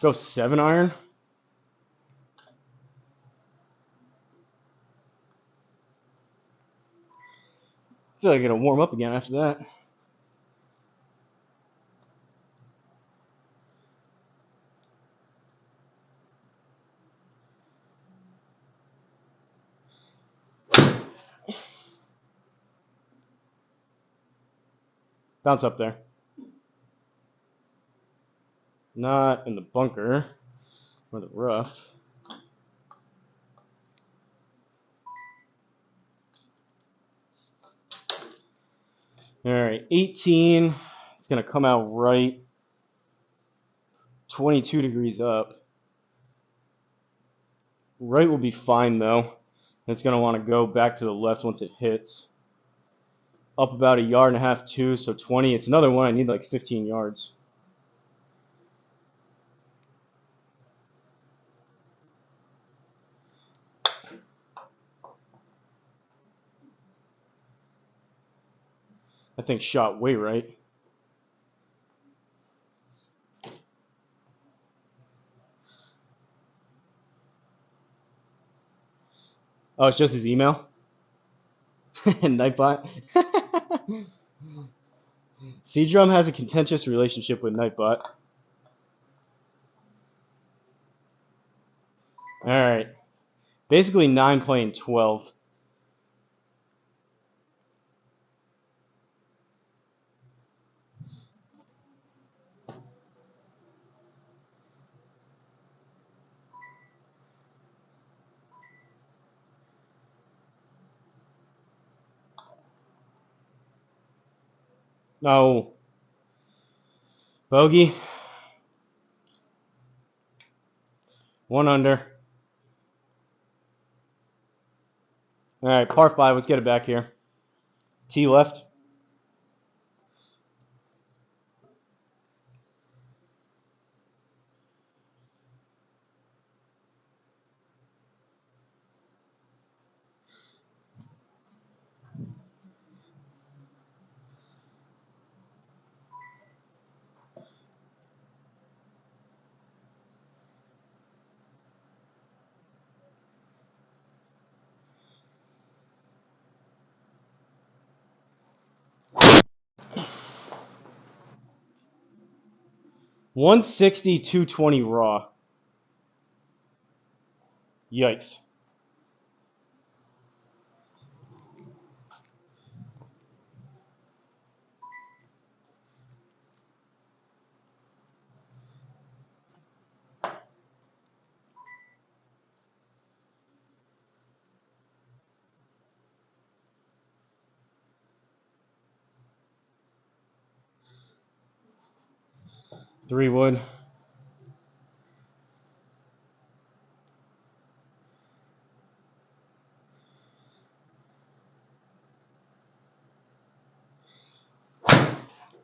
S1: Go 7 iron. I feel like I gotta warm up again after that. Bounce up there. Not in the bunker or the rough. All right, 18. It's going to come out right. 22 degrees up. Right will be fine, though. It's going to want to go back to the left once it hits. Up about 1.5 yards, too, so 20. It's another one. I need like 15 yards. That thing shot way right. Oh, it's just his email? Nightbot? Seadrum has a contentious relationship with Nightbot. Alright. Basically 9 playing 12. No. Bogey. 1 under. Alright, par 5. Let's get it back here. T left. $160, $220 raw. Yikes. Three wood.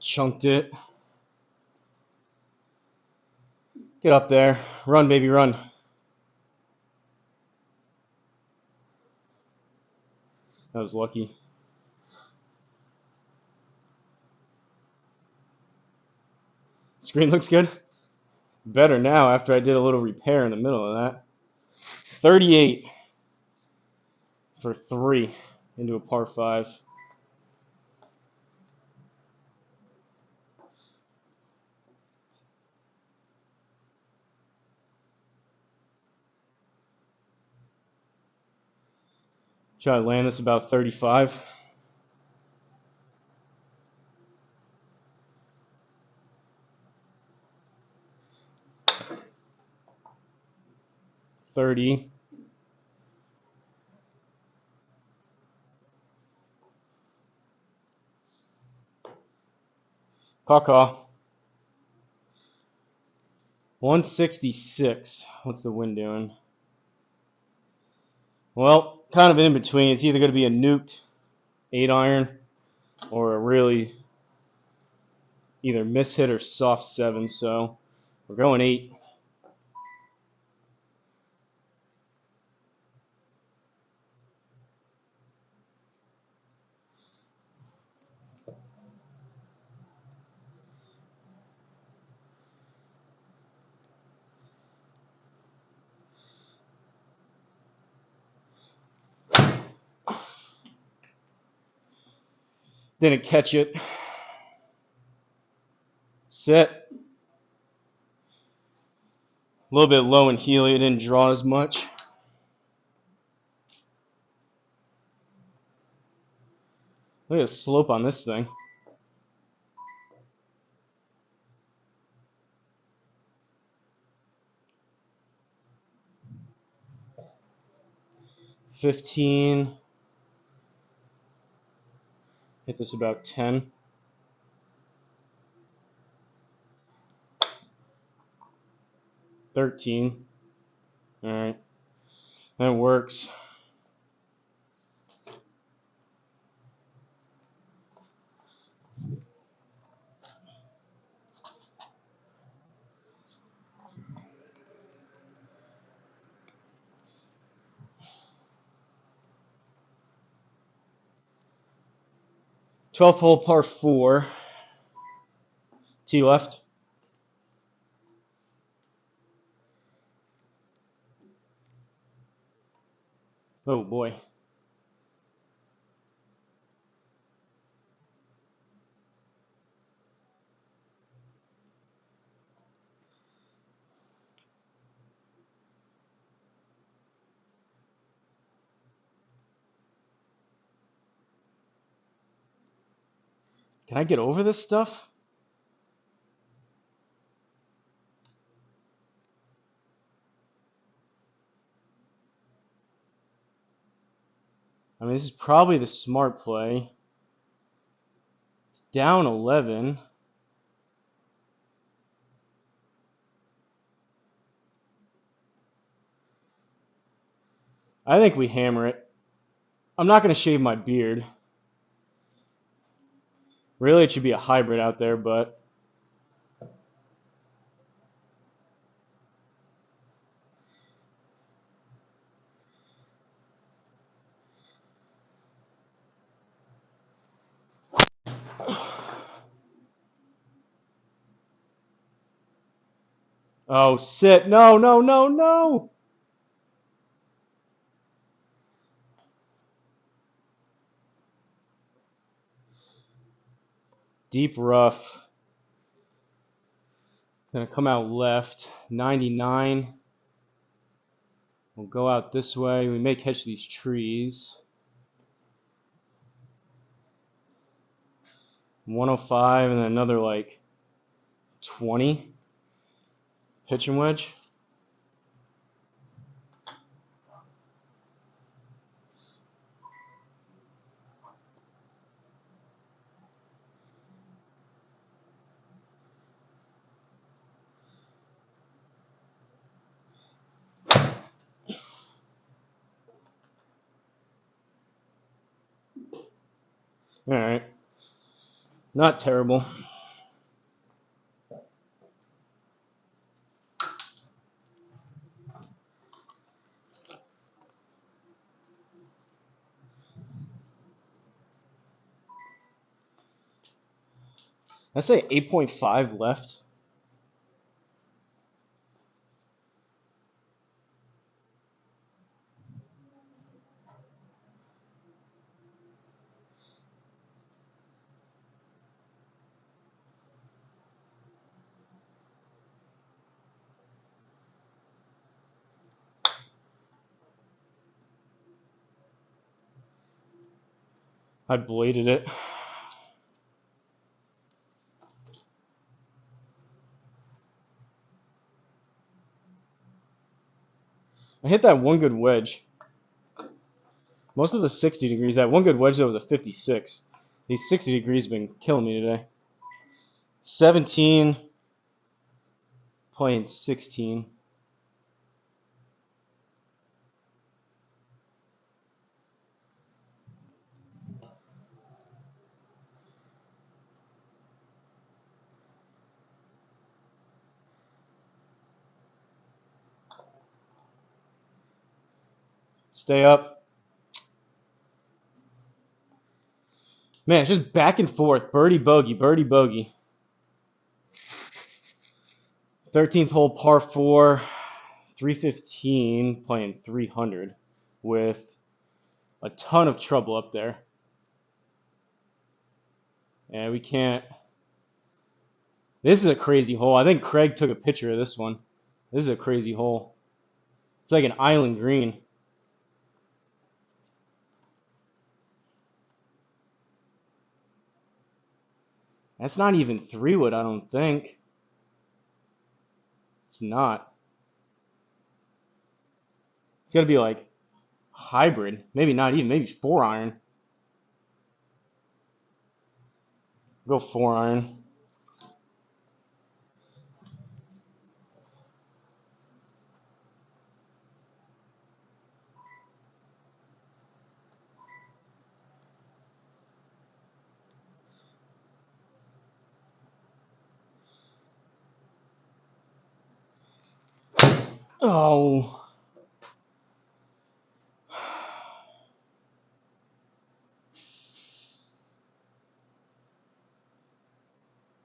S1: Chunked it. Get up there. Run, baby, run. That was lucky. Screen looks good. Better now after I did a little repair in the middle of that. 38 for 3 into a par 5. Try to land this about 35. $30. Caw-caw. 166. What's the wind doing? Well, kind of in between. It's either going to be a nuked 8-iron or a really either mishit or soft 7. So we're going 8. Didn't catch it. Set. A little bit low in Healy. It didn't draw as much. Look at the slope on this thing. 15. Hit this about 10. $13. All right, that works. Twelfth hole, par 4. Tee left. Oh boy. Can I get over this stuff? I mean, this is probably the smart play. It's down 11. I think we hammer it. I'm not going to shave my beard. Really, it should be a hybrid out there, but oh, sit. No, no, no, no. Deep rough. Gonna come out left. 99. We'll go out this way. We may catch these trees. 105 and then another like 20. Pitching wedge. All right. Not terrible. I say 8.5 left. I bladed it. I hit that one good wedge. Most of the 60 degrees, that one good wedge that was a 56. These 60 degrees have been killing me today. 17, playing 16. Stay up. Man, it's just back and forth. Birdie, bogey, birdie, bogey. 13th hole, par 4. 315, playing 300 with a ton of trouble up there. And we can't. This is a crazy hole. I think Craig took a picture of this one. This is a crazy hole. It's like an island green. That's not even 3-wood, I don't think. It's not. It's got to be like hybrid. Maybe not even. Maybe 4-iron. Go 4-iron. Oh.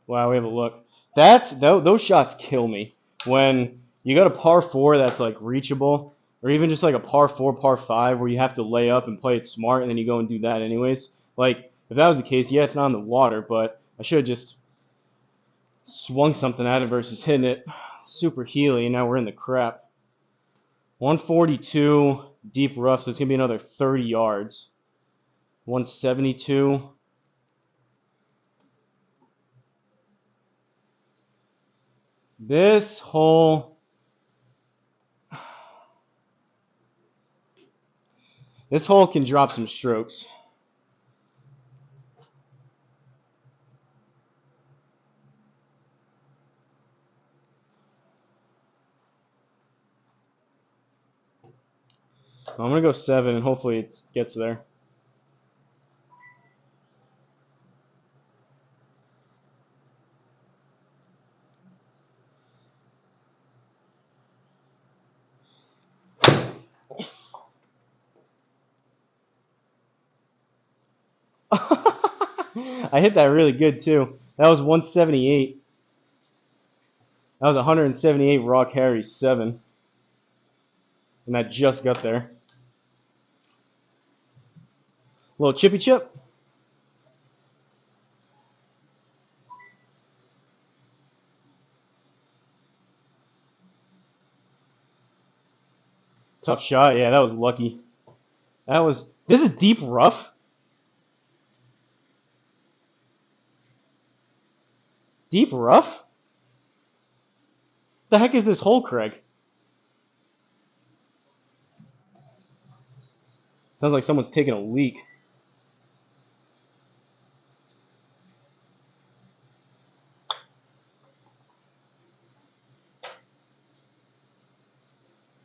S1: Wow, we have a look. Those shots kill me. When you got a par 4 that's like reachable, or even just like a par 4, par 5 where you have to lay up and play it smart, and then you go and do that anyways. Like, if that was the case, yeah, it's not in the water, but I should have just swung something at it versus hitting it super heely, and now we're in the crap. 142 deep rough, so it's going to be another 30 yards. 172. This hole can drop some strokes. I'm going to go 7, and hopefully it gets there. I hit that really good, too. That was 178. That was 178 raw carries, 7. And that just got there. Little chippy chip. Tough shot. Yeah, that was lucky. This is deep rough. Deep rough? The heck is this hole, Craig? Sounds like someone's taking a leak.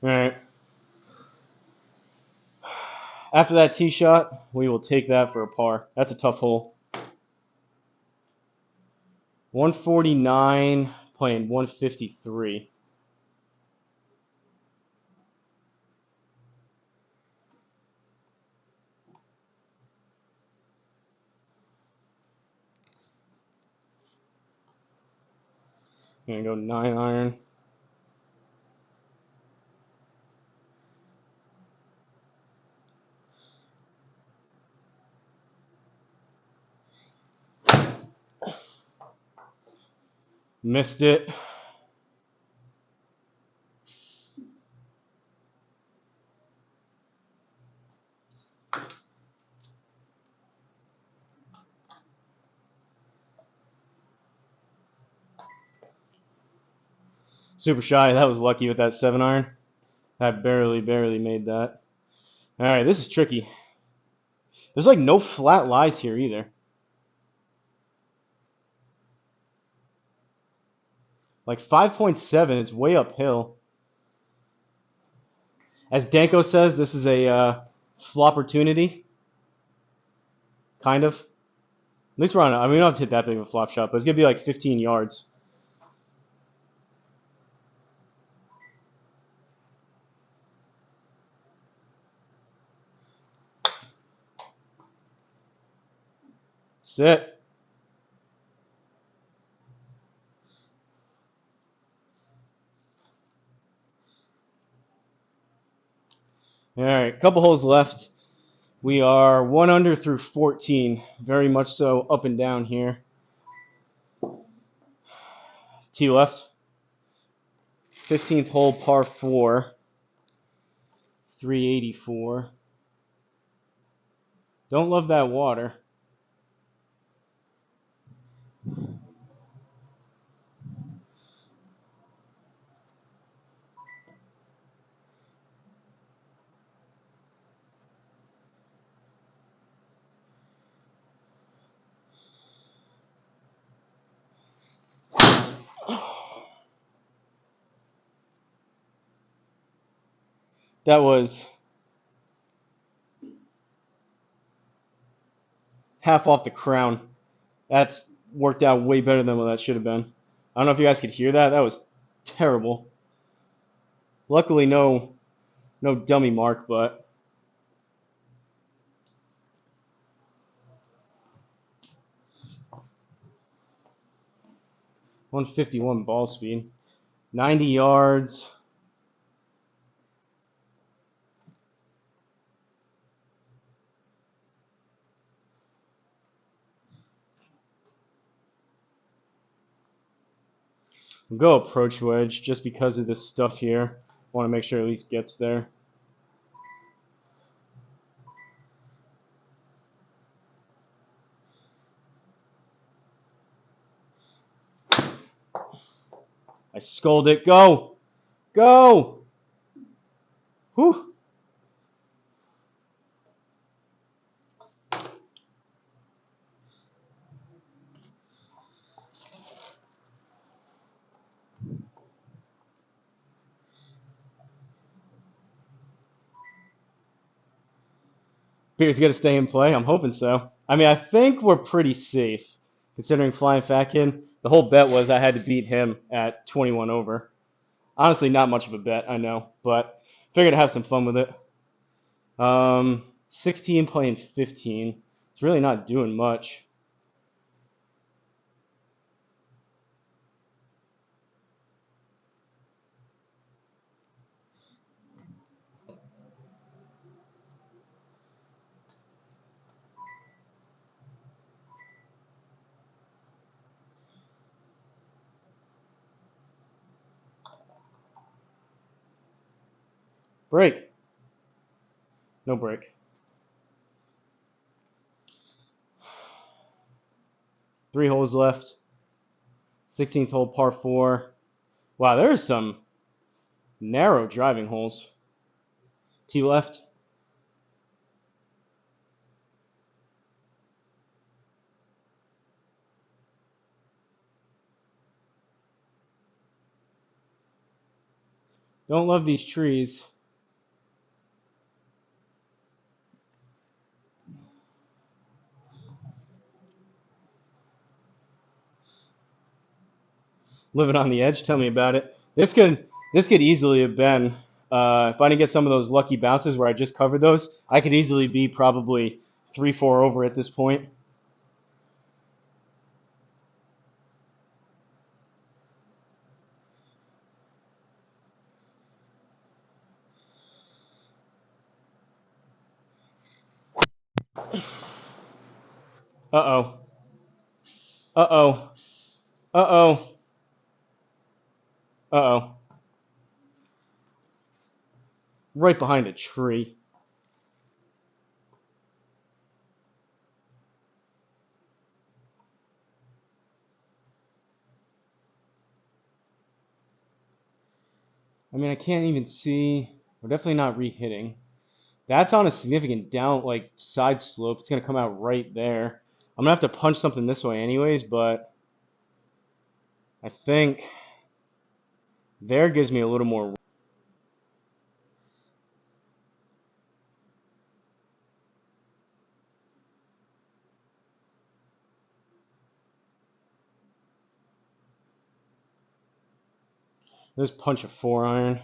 S1: All right. After that tee shot, we will take that for a par. That's a tough hole. 149, playing 153. I'm going to go 9-iron. Missed it. Super shy. That was lucky with that 7-iron. I barely made that. All right, this is tricky. There's like no flat lies here either. Like 5.7, it's way uphill. As Danko says, this is a flopportunity. Kind of. At least we're on. I mean, we don't have to hit that big of a flop shot, but it's gonna be like 15 yards. Sit. All right, couple holes left. We are 1 under through 14. Very much so up and down here. Tee left. 15th hole, par 4. 384. Don't love that water. That was half off the crown. That's worked out way better than what that should have been. I don't know if you guys could hear that. That was terrible. Luckily, no dummy mark, but 151 ball speed, 90 yards. I'll go approach wedge just because of this stuff here. Want to make sure it at least gets there. I scold it. Go! Go! Whew! Beard's going to stay in play? I'm hoping so. I mean, I think we're pretty safe, considering Flying Fat Kid. The whole bet was I had to beat him at 21 over. Honestly, not much of a bet, I know, but figured I'd have some fun with it. 16 playing 15. It's really not doing much. Break. No break. 3 holes left. 16th hole, par 4. Wow, there's some narrow driving holes. T left. Don't love these trees. Living on the edge. Tell me about it. This could easily have been, if I didn't get some of those lucky bounces where I just covered those, I could easily be probably 3-4 over at this point. Uh-oh. Uh-oh. Uh-oh. Uh-oh. Right behind a tree. I mean, I can't even see. We're definitely not re-hitting. That's on a significant down, like, side slope. It's going to come out right there. I'm going to have to punch something this way anyways, but I think there gives me a little more. Just punch a 4-iron.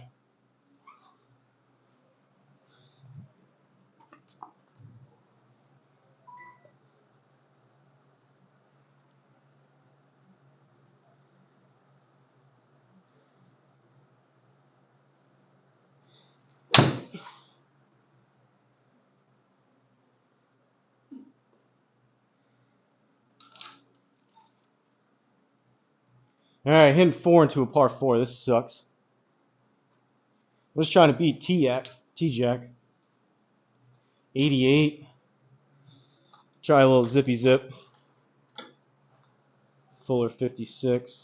S1: All right, hitting 4 into a par 4. This sucks. I'm just trying to beat T-Jack. 88. Try a little zippy zip. Fuller 56.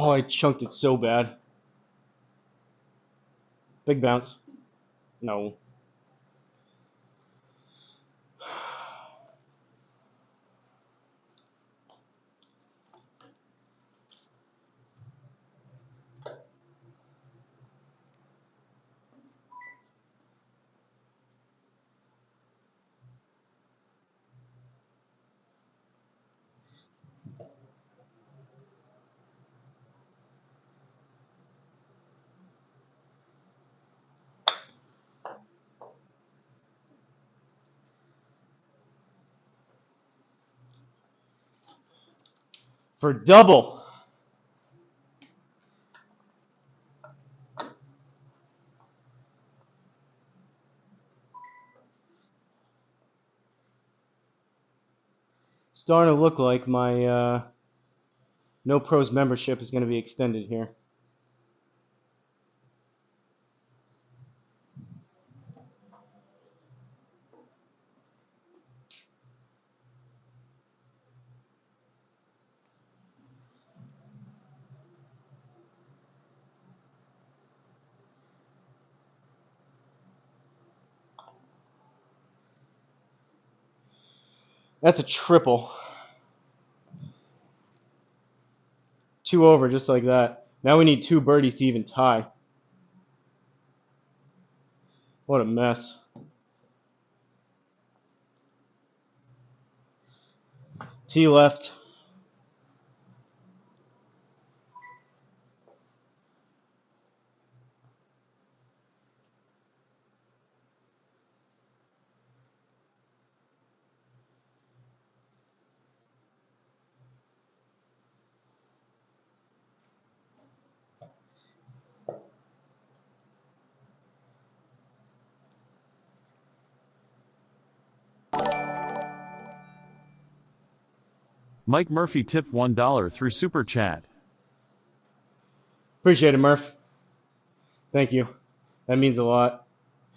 S1: Oh, I chunked it so bad. Big bounce. No. For double. Starting to look like my No Pros membership is going to be extended here. That's a triple. 2 over just like that. Now we need 2 birdies to even tie. What a mess. Tee left.
S2: Mike Murphy tipped $1 through Super Chat.
S1: Appreciate it, Murph. Thank you. That means a lot.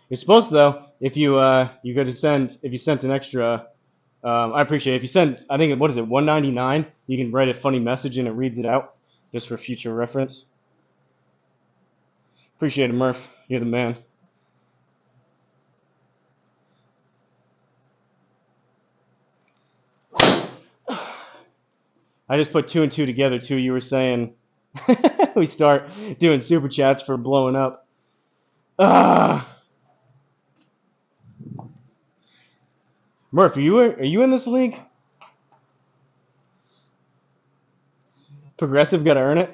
S1: You're supposed to, though, if you go to send, if you sent an extra, I appreciate it. If you send, I think, what is it, $1.99, you can write a funny message and it reads it out just for future reference. Appreciate it, Murph. You're the man. I just put 2 and 2 together, too. You were saying we start doing super chats for blowing up. Murph, are you in this league? Progressive got to earn it.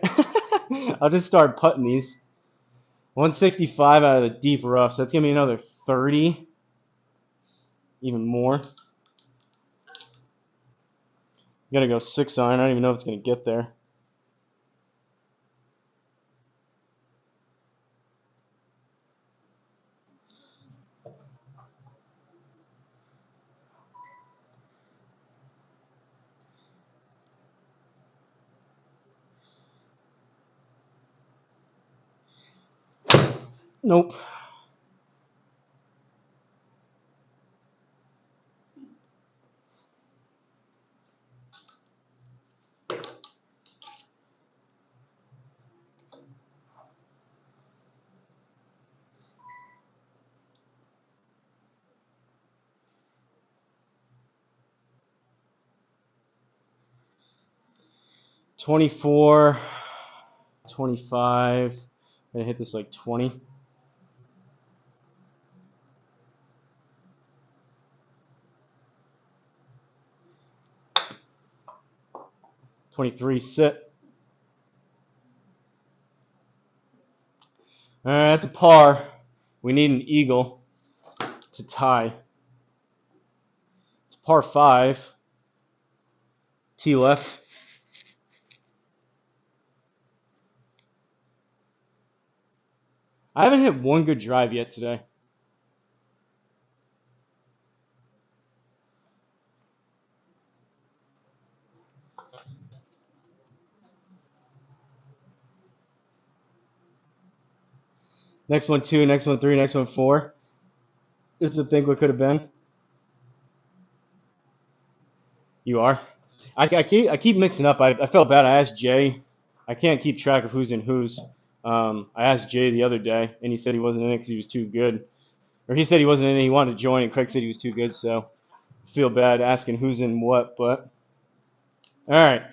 S1: I'll just start putting these. 165 out of the deep rough, so that's going to be another 30. Even more. Got to go 6 iron. I don't even know if it's going to get there. Nope. $24, $25. I'm gonna hit this like 20. $23 sit. All right, that's a par. We need an eagle to tie. It's par 5. Tee left. I haven't hit one good drive yet today. Next one 2, next one 3, next one 4. This is, I think, what could have been. You are. I keep mixing up. I felt bad. I asked Jay I can't keep track of who's in who's. I asked Jay the other day, and he said he wasn't in it because he was too good. Or he said he wasn't in it, he wanted to join, and Craig said he was too good, so I feel bad asking who's in what, but... Alright.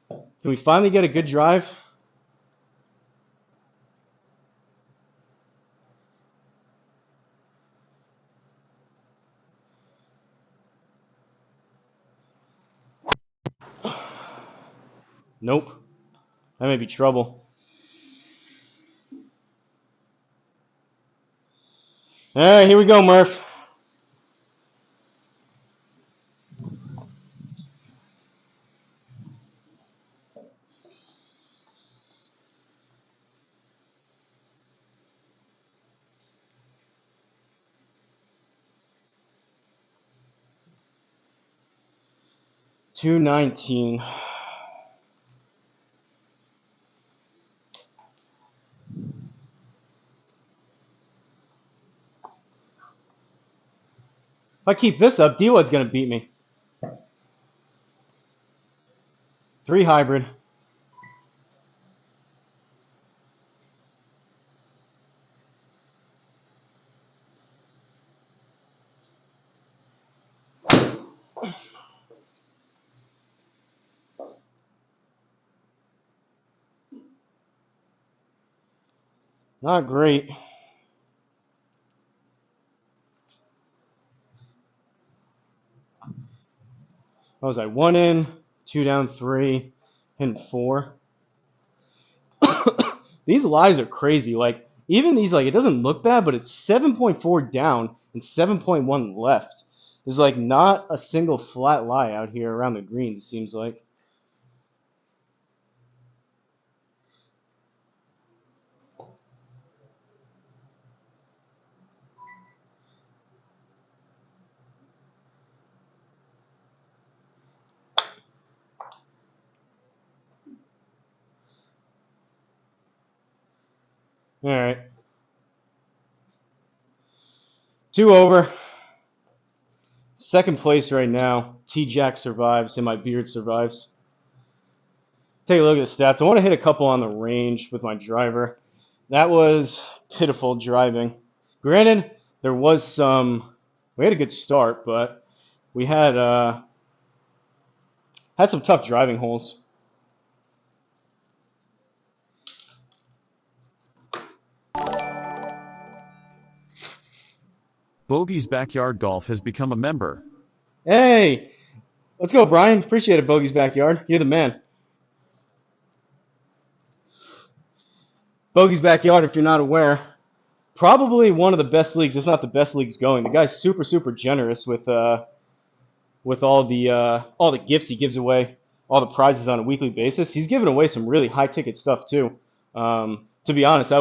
S1: Can we finally get a good drive? Nope. That may be trouble. Alright, here we go, Murph. $219. If I keep this up, D-Wood's going to beat me. 3 hybrid. Not great. What was I? 1 in, 2 down, 3, and 4. These lives are crazy. Like, even these, like, it doesn't look bad, but it's 7.4 down and 7.1 left. There's, like, not a single flat lie out here around the greens, it seems like. All right. 2 over. Second place right now. T-Jack survives and my beard survives. Take a look at the stats. I want to hit a couple on the range with my driver. That was pitiful driving. Granted, there was some... We had a good start, but we had some tough driving holes.
S2: Bogey's Backyard Golf has become a member.
S1: Hey, let's go, Brian. Appreciate it, Bogey's Backyard. You're the man. Bogey's Backyard, if you're not aware, probably one of the best leagues, if not the best leagues going. The guy's super, super generous with all the gifts he gives away, all the prizes on a weekly basis. He's giving away some really high ticket stuff too. To be honest,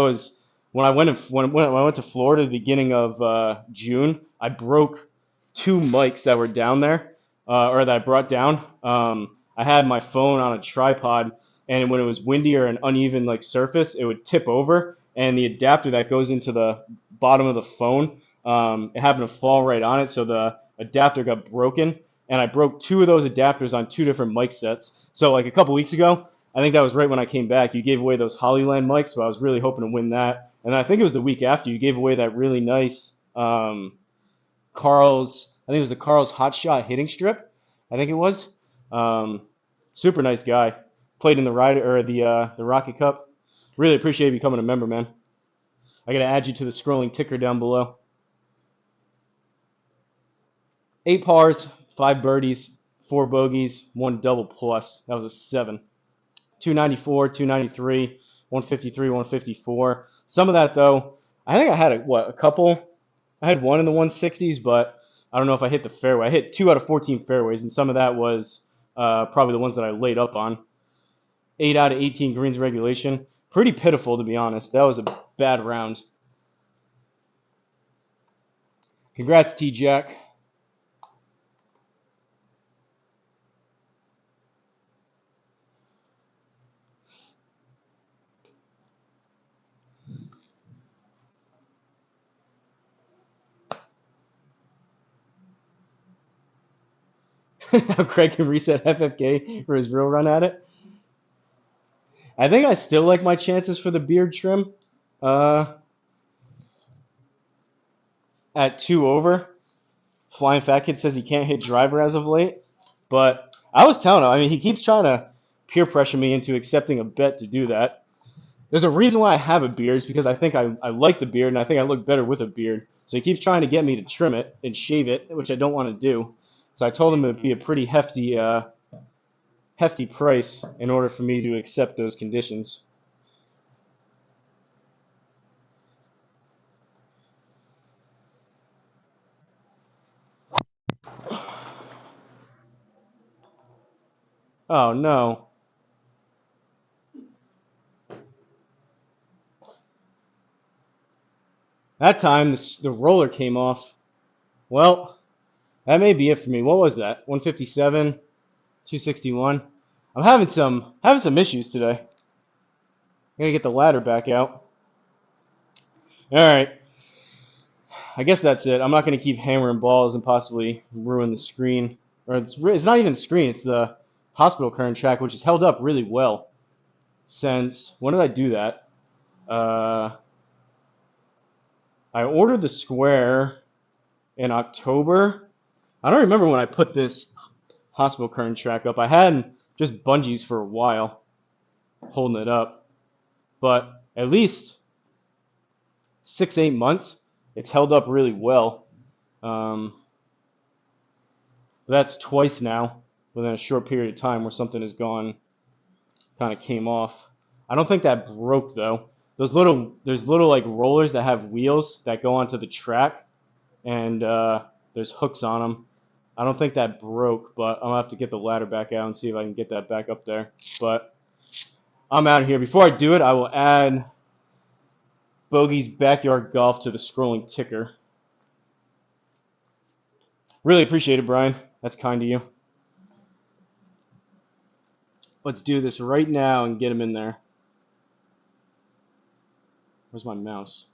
S1: when I went to Florida at the beginning of June, I broke 2 mics that were down there, or that I brought down. I had my phone on a tripod, and when it was windy or an uneven like surface, it would tip over, and the adapter that goes into the bottom of the phone, it happened to fall right on it, so the adapter got broken, and I broke 2 of those adapters on 2 different mic sets. So like a couple weeks ago, I think that was right when I came back, you gave away those Hollyland mics, but I was really hoping to win that. And I think it was the week after you gave away that really nice Carl's, I think it was the Carl's Hot Shot hitting strip. I think it was. Super nice guy. Played in the Rocket Cup. Really appreciate you becoming a member, man. I gotta add you to the scrolling ticker down below. 8 pars, 5 birdies, 4 bogeys, 1 double plus. That was a 7. 294, 293, 153, 154. Some of that, though, I think I had a couple. I had 1 in the 160s, but I don't know if I hit the fairway. I hit 2 out of 14 fairways, and some of that was probably the ones that I laid up on. 8 out of 18 greens regulation. Pretty pitiful, to be honest. That was a bad round. Congrats, T-Jack. How Craig can reset FFK for his real run at it. I think I still like my chances for the beard trim at 2 over. Flying Fat Kid says he can't hit driver as of late. But I was telling him, I mean, he keeps trying to peer pressure me into accepting a bet to do that. There's a reason why I have a beard. It's because I think I like the beard, and I think I look better with a beard. So he keeps trying to get me to trim it and shave it, which I don't want to do. So I told him it would be a pretty hefty price in order for me to accept those conditions. Oh, no. That time, the roller came off. Well, that may be it for me. What was that? 157, 261. I'm having some issues today. I gotta get the ladder back out. All right. I guess that's it. I'm not gonna keep hammering balls and possibly ruin the screen. Or it's not even the screen. It's the hospital current track, which has held up really well since. When did I do that? I ordered the square in October. I don't remember when I put this hospital current track up. I had just bungees for a while holding it up, but at least 6-8 months it's held up really well. That's twice now within a short period of time where something has gone, kind of came off. I don't think that broke though. There's little like rollers that have wheels that go onto the track, and there's hooks on them. I don't think that broke, but I'm gonna have to get the ladder back out and see if I can get that back up there. But I'm out of here. Before I do it, I will add Bogey's Backyard Golf to the scrolling ticker. Really appreciate it, Brian. That's kind of you. Let's do this right now and get him in there. Where's my mouse?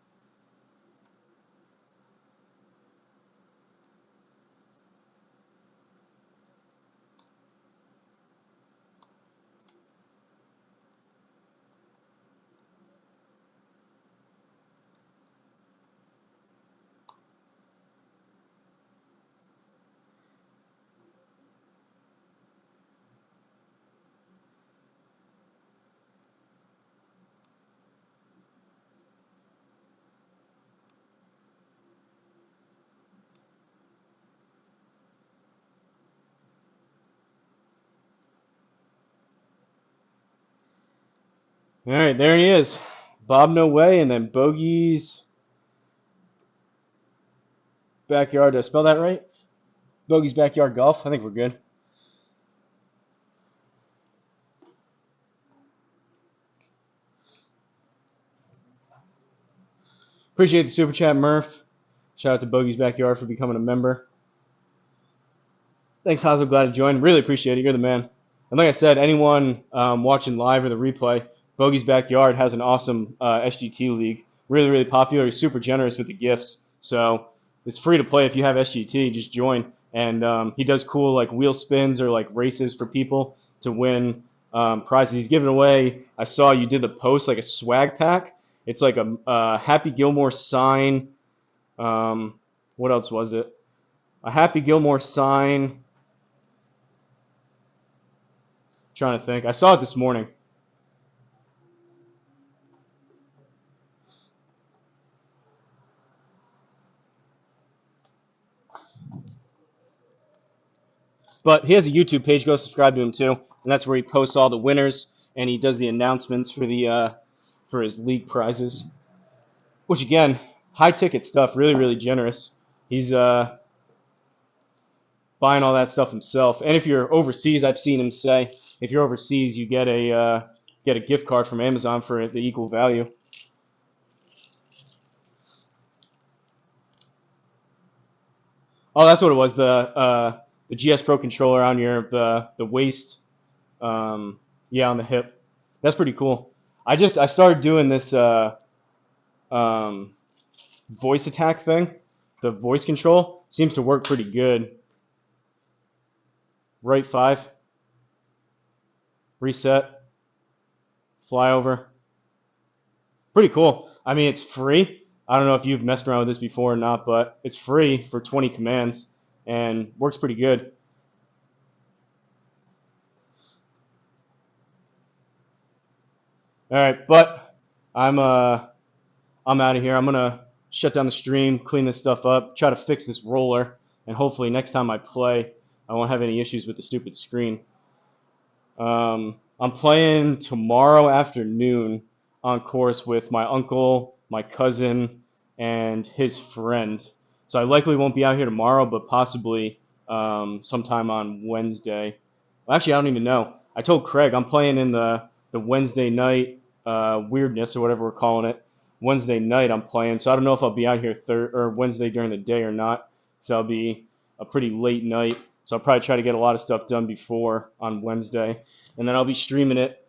S1: All right, there he is. Bob No Way, and then Bogey's Backyard. Did I spell that right? Bogey's Backyard Golf. I think we're good. Appreciate the super chat, Murph. Shout out to Bogey's Backyard for becoming a member. Thanks, Hosel. Glad to join. Really appreciate it. You're the man. And like I said, anyone watching live or the replay, Bogey's Backyard has an awesome SGT league. Really, really popular. He's super generous with the gifts. So it's free to play if you have SGT. Just join. And he does cool like wheel spins or like races for people to win prizes. He's giving away, I saw you did the post, like a swag pack. It's like a Happy Gilmore sign. What else was it? A Happy Gilmore sign. Trying to think. I saw it this morning. But he has a YouTube page. Go subscribe to him too, and that's where he posts all the winners and he does the announcements for the for his league prizes. Which again, high ticket stuff. Really, really generous. He's buying all that stuff himself. And if you're overseas, I've seen him say, if you're overseas, you get a gift card from Amazon for the equal value. Oh, that's what it was. The GSPro controller on the waist, on the hip. That's pretty cool. I started doing this voice attack thing. The voice control seems to work pretty good. Right 5. Reset. flyover. Pretty cool. I mean, it's free. I don't know if you've messed around with this before or not, but it's free for 20 commands and works pretty good. All right, but I'm out of here. I'm gonna shut down the stream, clean this stuff up, try to fix this roller, and hopefully next time I play, I won't have any issues with the stupid screen. I'm playing tomorrow afternoon on course with my uncle, my cousin, and his friend. So I likely won't be out here tomorrow, but possibly sometime on Wednesday. Well, actually, I don't even know. I told Craig I'm playing in the Wednesday night weirdness or whatever we're calling it. Wednesday night I'm playing, so I don't know if I'll be out here Wednesday during the day or not. So that'll be a pretty late night. So I'll probably try to get a lot of stuff done before on Wednesday, and then I'll be streaming it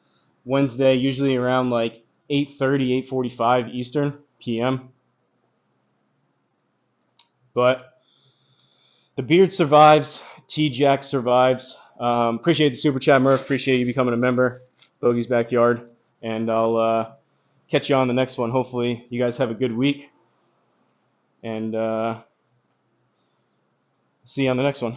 S1: Wednesday, usually around like 8:30, 8:45 Eastern p.m. But the beard survives. T-Jack survives. Appreciate the super chat, Murph. Appreciate you becoming a member. Bogey's Backyard. And I'll catch you on the next one. Hopefully you guys have a good week. And see you on the next one.